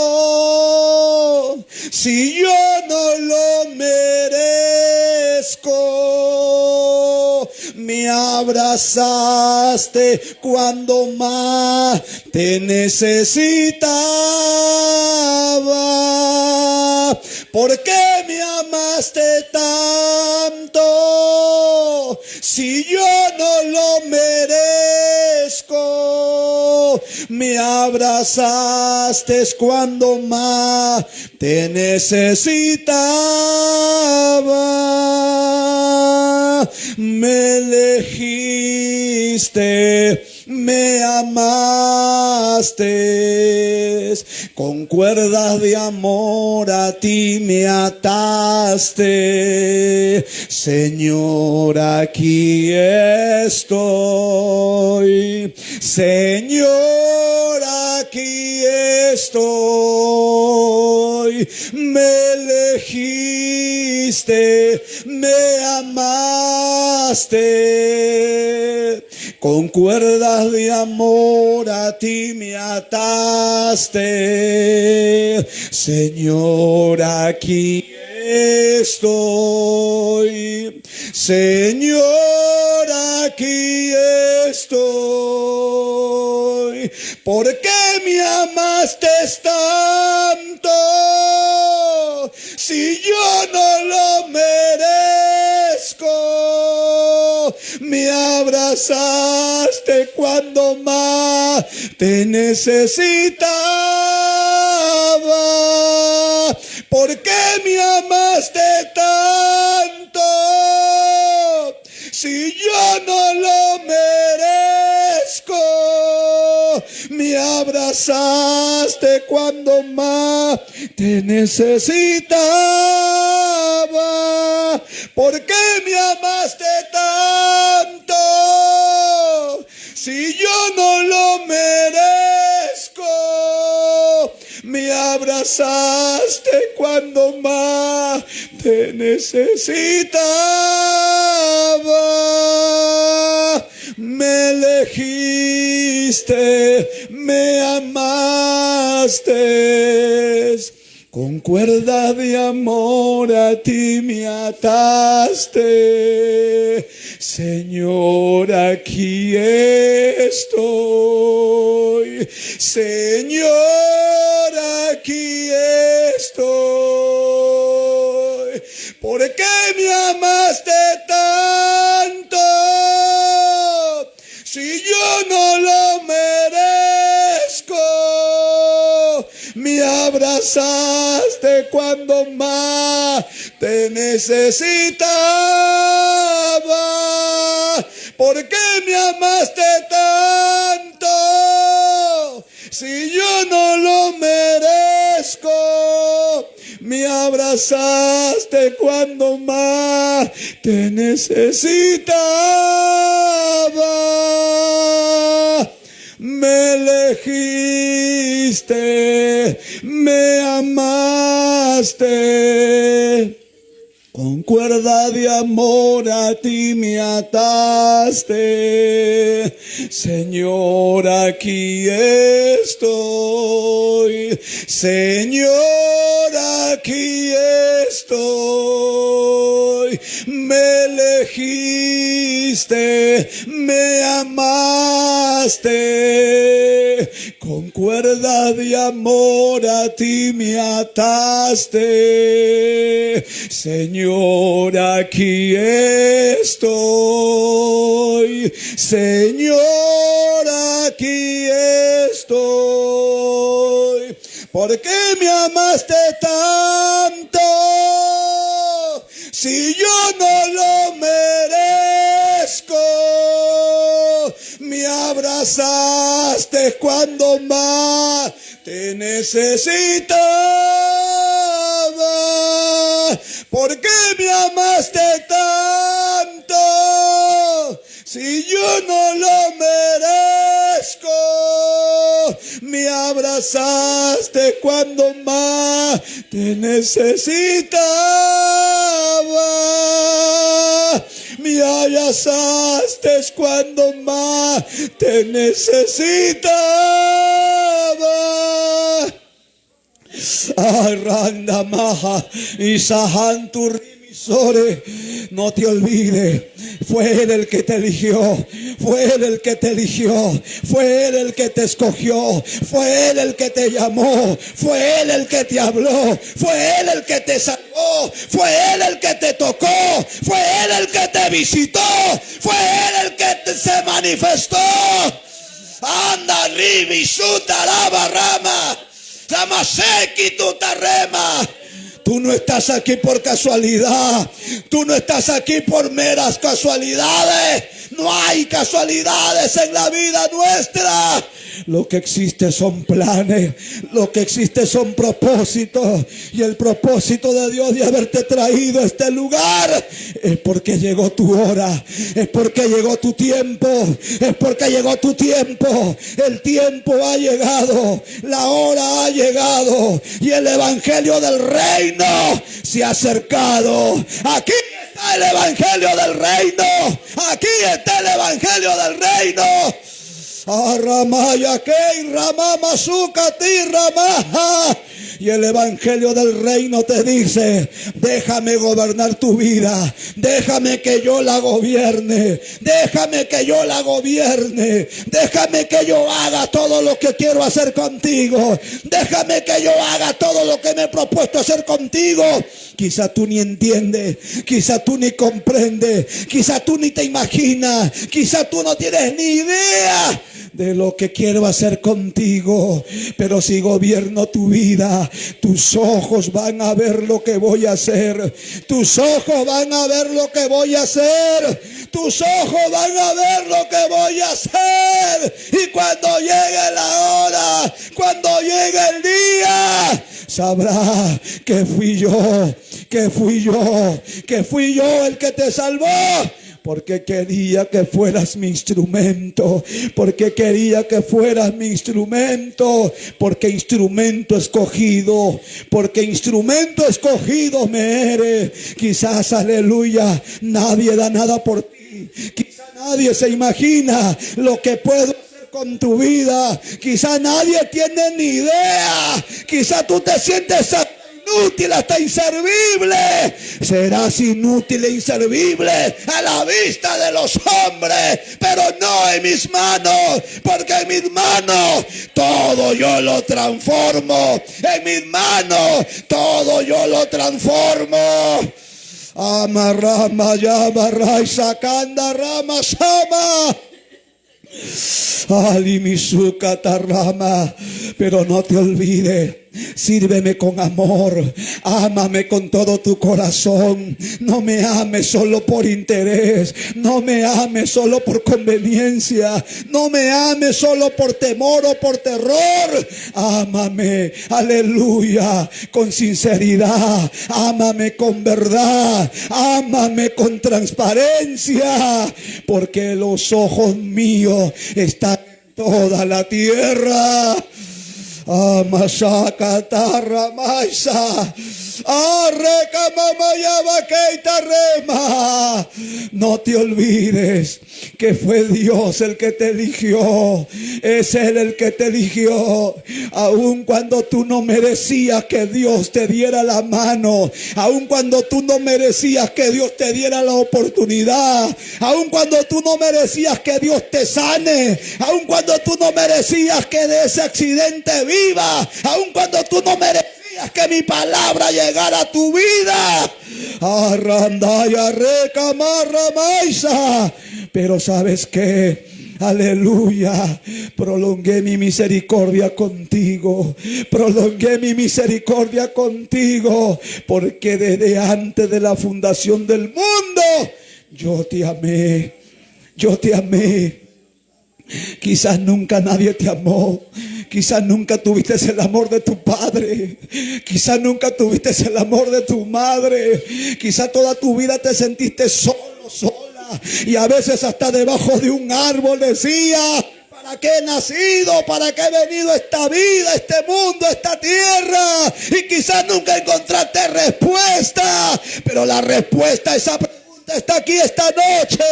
si yo no lo merezco? Me abrazaste cuando más te necesitaba. ¿Por qué me amaste tanto si yo no lo merezco? Me abrazaste cuando más te necesitaba. Me elegiste, me amaste, con cuerdas de amor a ti me ataste. Señor, aquí estoy. Señor, aquí estoy. Me elegiste, me amaste. Con cuerdas de amor a ti me ataste. Señor, aquí estoy. Señor, aquí estoy. ¿Por qué me amaste tanto si yo no lo merezco? Me abrazaste cuando más te necesitaba. ¿Por qué me amaste tanto si yo no lo merezco? Me abrazaste cuando más te necesitaba. ¿Por qué me amaste tanto si yo no lo merezco? Me abrazaste cuando más te necesitaba. Me elegiste, me amaste. Con cuerdas de amor a ti me ataste. Señor, aquí estoy. Señor, aquí estoy. ¿Por qué me amaste tanto si yo no lo merezco? Me abrazaste cuando más te necesitaba. ¿Por qué me amaste tanto si yo no lo merezco? Me abrazaste cuando más te necesitaba. Me elegiste, me amaste. Con cuerda de amor a ti me ataste. Señor, aquí estoy. Señor, aquí estoy. Me elegiste, me amaste. Con cuerda de amor a ti me ataste. Señor, aquí estoy. Señor, aquí estoy. ¿Por qué me amaste tanto si yo no lo merezco? Me abrazaste cuando más te necesitaba. ¿Por qué me amaste tanto yo no lo merezco. Me abrazaste cuando más te necesitaba. Me abrazaste cuando más te necesitaba. Arranda maja y sahantur. No te olvides, fue Él el que te eligió, fue Él el que te eligió, fue Él el que te escogió, fue Él el que te llamó, fue Él el que te habló, fue Él el que te salvó, fue Él el que te tocó, fue Él el que te visitó, fue Él el que se manifestó. Anda ribi sutaraba rama, samaseki tutarema. Tú no estás aquí por casualidad. Tú no estás aquí por meras casualidades. No hay casualidades en la vida nuestra. Lo que existe son planes. Lo que existe son propósitos. Y el propósito de Dios de haberte traído a este lugar es porque llegó tu hora. Es porque llegó tu tiempo. Es porque llegó tu tiempo. El tiempo ha llegado. La hora ha llegado. Y el evangelio del reino se ha acercado. Aquí está el evangelio del reino. Aquí está el evangelio del reino. Aramaya kei ramama sukati ramaja. Y el evangelio del reino te dice: déjame gobernar tu vida, déjame que yo la gobierne, déjame que yo la gobierne, déjame que yo haga todo lo que quiero hacer contigo, déjame que yo haga todo lo que me he propuesto hacer contigo. Quizá tú ni entiendes, quizá tú ni comprendes, quizá tú ni te imaginas, quizá tú no tienes ni idea de lo que quiero hacer contigo. Pero si gobierno tu vida, tus ojos van a ver lo que voy a hacer. Tus ojos van a ver lo que voy a hacer. Tus ojos van a ver lo que voy a hacer. Y cuando llegue la hora, cuando llegue el día, sabrás que fui yo, que fui yo, que fui yo el que te salvó. Porque quería que fueras mi instrumento. Porque quería que fueras mi instrumento. Porque instrumento escogido. Porque instrumento escogido me eres. Quizás, aleluya, nadie da nada por ti. Quizás nadie se imagina lo que puedo hacer con tu vida. Quizás nadie tiene ni idea. Quizás tú te sientes inútil, hasta inservible. Serás inútil e inservible a la vista de los hombres, pero no en mis manos, porque en mis manos todo yo lo transformo. En mis manos todo yo lo transformo. Amarrama yabarra y sacanda rama sama. Pero no te olvides, sírveme con amor, ámame con todo tu corazón. No me ames solo por interés, no me ames solo por conveniencia, no me ames solo por temor o por terror. Ámame, aleluya, con sinceridad, ámame con verdad, ámame con transparencia, porque los ojos míos están en toda la tierra. Amasakata maisa. No te olvides que fue Dios el que te eligió. Es Él el que te eligió. Aun cuando tú no merecías que Dios te diera la mano, aun cuando tú no merecías que Dios te diera la oportunidad, aun cuando tú no merecías que Dios te sane, aun cuando tú no merecías que de ese accidente viva, aun cuando tú no merecías que mi palabra llegara a tu vida. Arrandaya recamarra maisa. Pero ¿sabes qué? Aleluya, prolongué mi misericordia contigo, prolongué mi misericordia contigo, porque desde antes de la fundación del mundo yo te amé, yo te amé. Quizás nunca nadie te amó. Quizás nunca tuviste el amor de tu padre. Quizás nunca tuviste el amor de tu madre. Quizás toda tu vida te sentiste solo, sola. Y a veces hasta debajo de un árbol decía: ¿para qué he nacido? ¿Para qué he venido a esta vida, a este mundo, a esta tierra? Y quizás nunca encontraste respuesta, pero la respuesta a esa pregunta está aquí esta noche.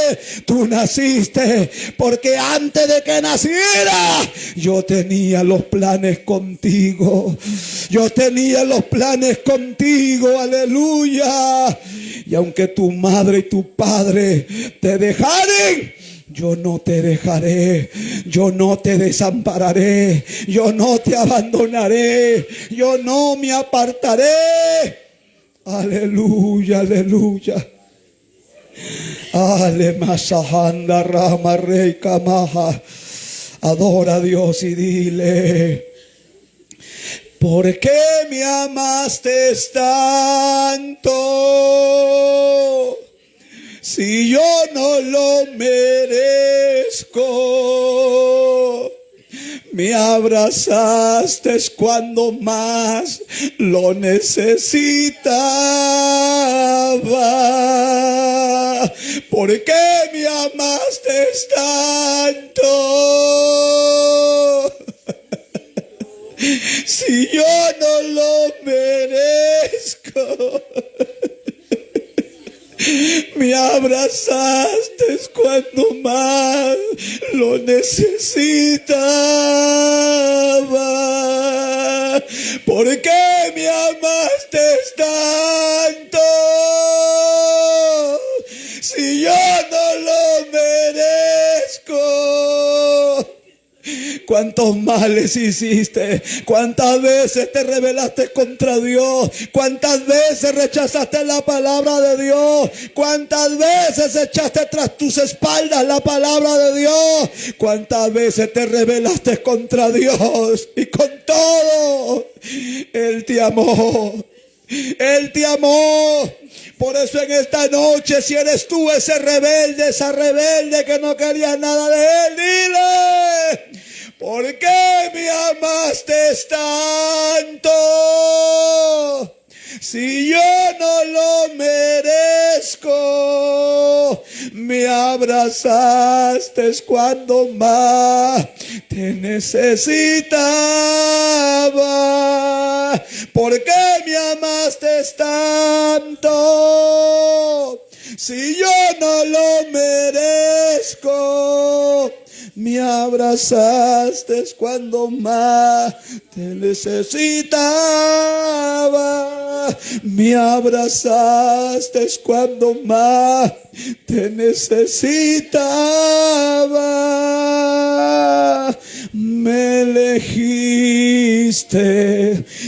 Tú naciste porque antes de que naciera, yo tenía los planes contigo. Yo tenía los planes contigo, aleluya. Y aunque tu madre y tu padre te dejaren, yo no te dejaré, yo no te desampararé, yo no te abandonaré, yo no me apartaré. Aleluya, aleluya. Ale masahanda rama rey kamaha. Adora a Dios y dile: ¿por qué me amaste tanto? Si yo no lo merezco. Me abrazaste cuando más lo necesitaba. ¿Por qué me amaste tanto? Si yo no lo merezco. Me abrazaste cuando más lo necesitaba. ¿Por qué me amaste tanto? Si yo no lo merezco. ¿Cuántos males hiciste? ¿Cuántas veces te rebelaste contra Dios? ¿Cuántas veces rechazaste la palabra de Dios? ¿Cuántas veces echaste tras tus espaldas la palabra de Dios? ¿Cuántas veces te rebelaste contra Dios? Y con todo, Él te amó. Él te amó. Por eso en esta noche, si eres tú ese rebelde, esa rebelde que no quería nada de Él, dile: ¿por qué me amaste tanto? Si yo no lo merezco. Me abrazaste cuando más te necesitaba. ¿Por qué me amaste tanto? Si yo no lo merezco. Me abrazaste cuando más te necesitaba. Me abrazaste cuando más te necesitaba. Me elegiste,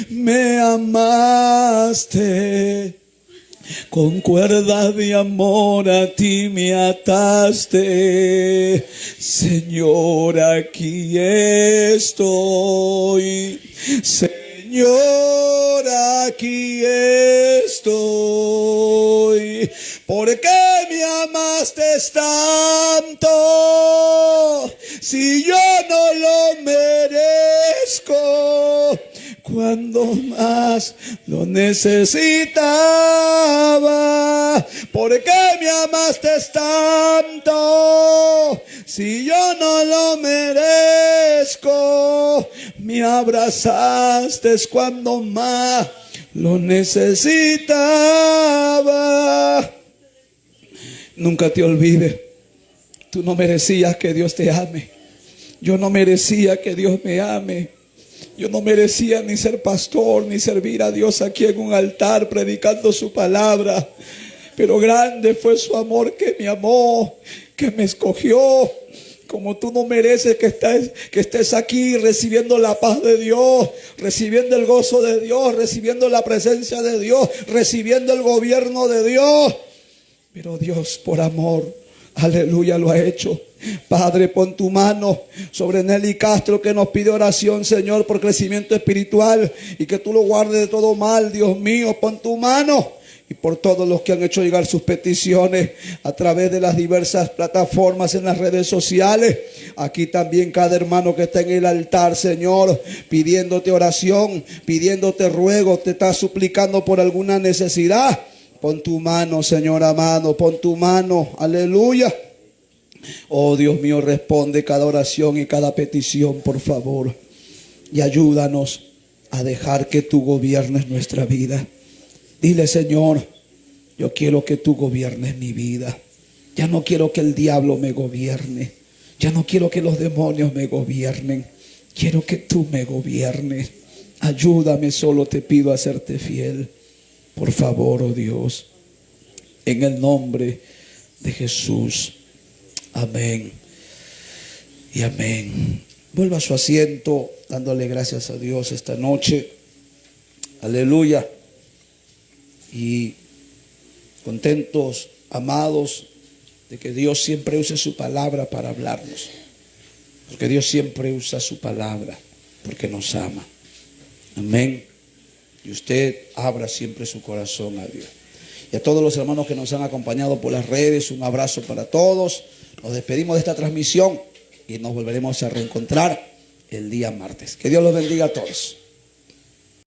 me amaste. Con cuerdas de amor a ti me ataste. Señor, aquí estoy. Señor, aquí estoy. ¿Por qué me amaste tanto? Si yo no lo merezco. Cuando más lo necesitaba. ¿Por qué me amaste tanto? Si yo no lo merezco. Me abrazaste cuando más lo necesitaba. Nunca te olvides. Tú no merecías que Dios te ame. Yo no merecía que Dios me ame. Yo no merecía ni ser pastor, ni servir a Dios aquí en un altar predicando su palabra. Pero grande fue su amor, que me amó, que me escogió. Como tú no mereces que estés aquí recibiendo la paz de Dios, recibiendo el gozo de Dios, recibiendo la presencia de Dios, recibiendo el gobierno de Dios. Pero Dios, por amor, aleluya, lo ha hecho. Padre, pon tu mano sobre Nelly Castro, que nos pide oración, Señor, por crecimiento espiritual, y que tú lo guardes de todo mal. Dios mío, pon tu mano. Y por todos los que han hecho llegar sus peticiones a través de las diversas plataformas en las redes sociales. Aquí también cada hermano que está en el altar, Señor, pidiéndote oración, pidiéndote ruego, te está suplicando por alguna necesidad. Pon tu mano, Señor amado, pon tu mano, aleluya. Oh Dios mío, responde cada oración y cada petición, por favor. Y ayúdanos a dejar que tú gobiernes nuestra vida. Dile, Señor, yo quiero que tú gobiernes mi vida. Ya no quiero que el diablo me gobierne. Ya no quiero que los demonios me gobiernen. Quiero que tú me gobiernes. Ayúdame, solo te pido a serte fiel. Por favor, oh Dios, en el nombre de Jesús. Amén y amén. Vuelva a su asiento dándole gracias a Dios esta noche. Aleluya. Y contentos, amados, de que Dios siempre use su palabra para hablarnos. Porque Dios siempre usa su palabra porque nos ama. Amén. Y usted abra siempre su corazón a Dios. Y a todos los hermanos que nos han acompañado por las redes, un abrazo para todos. Nos despedimos de esta transmisión y nos volveremos a reencontrar el día martes. Que Dios los bendiga a todos.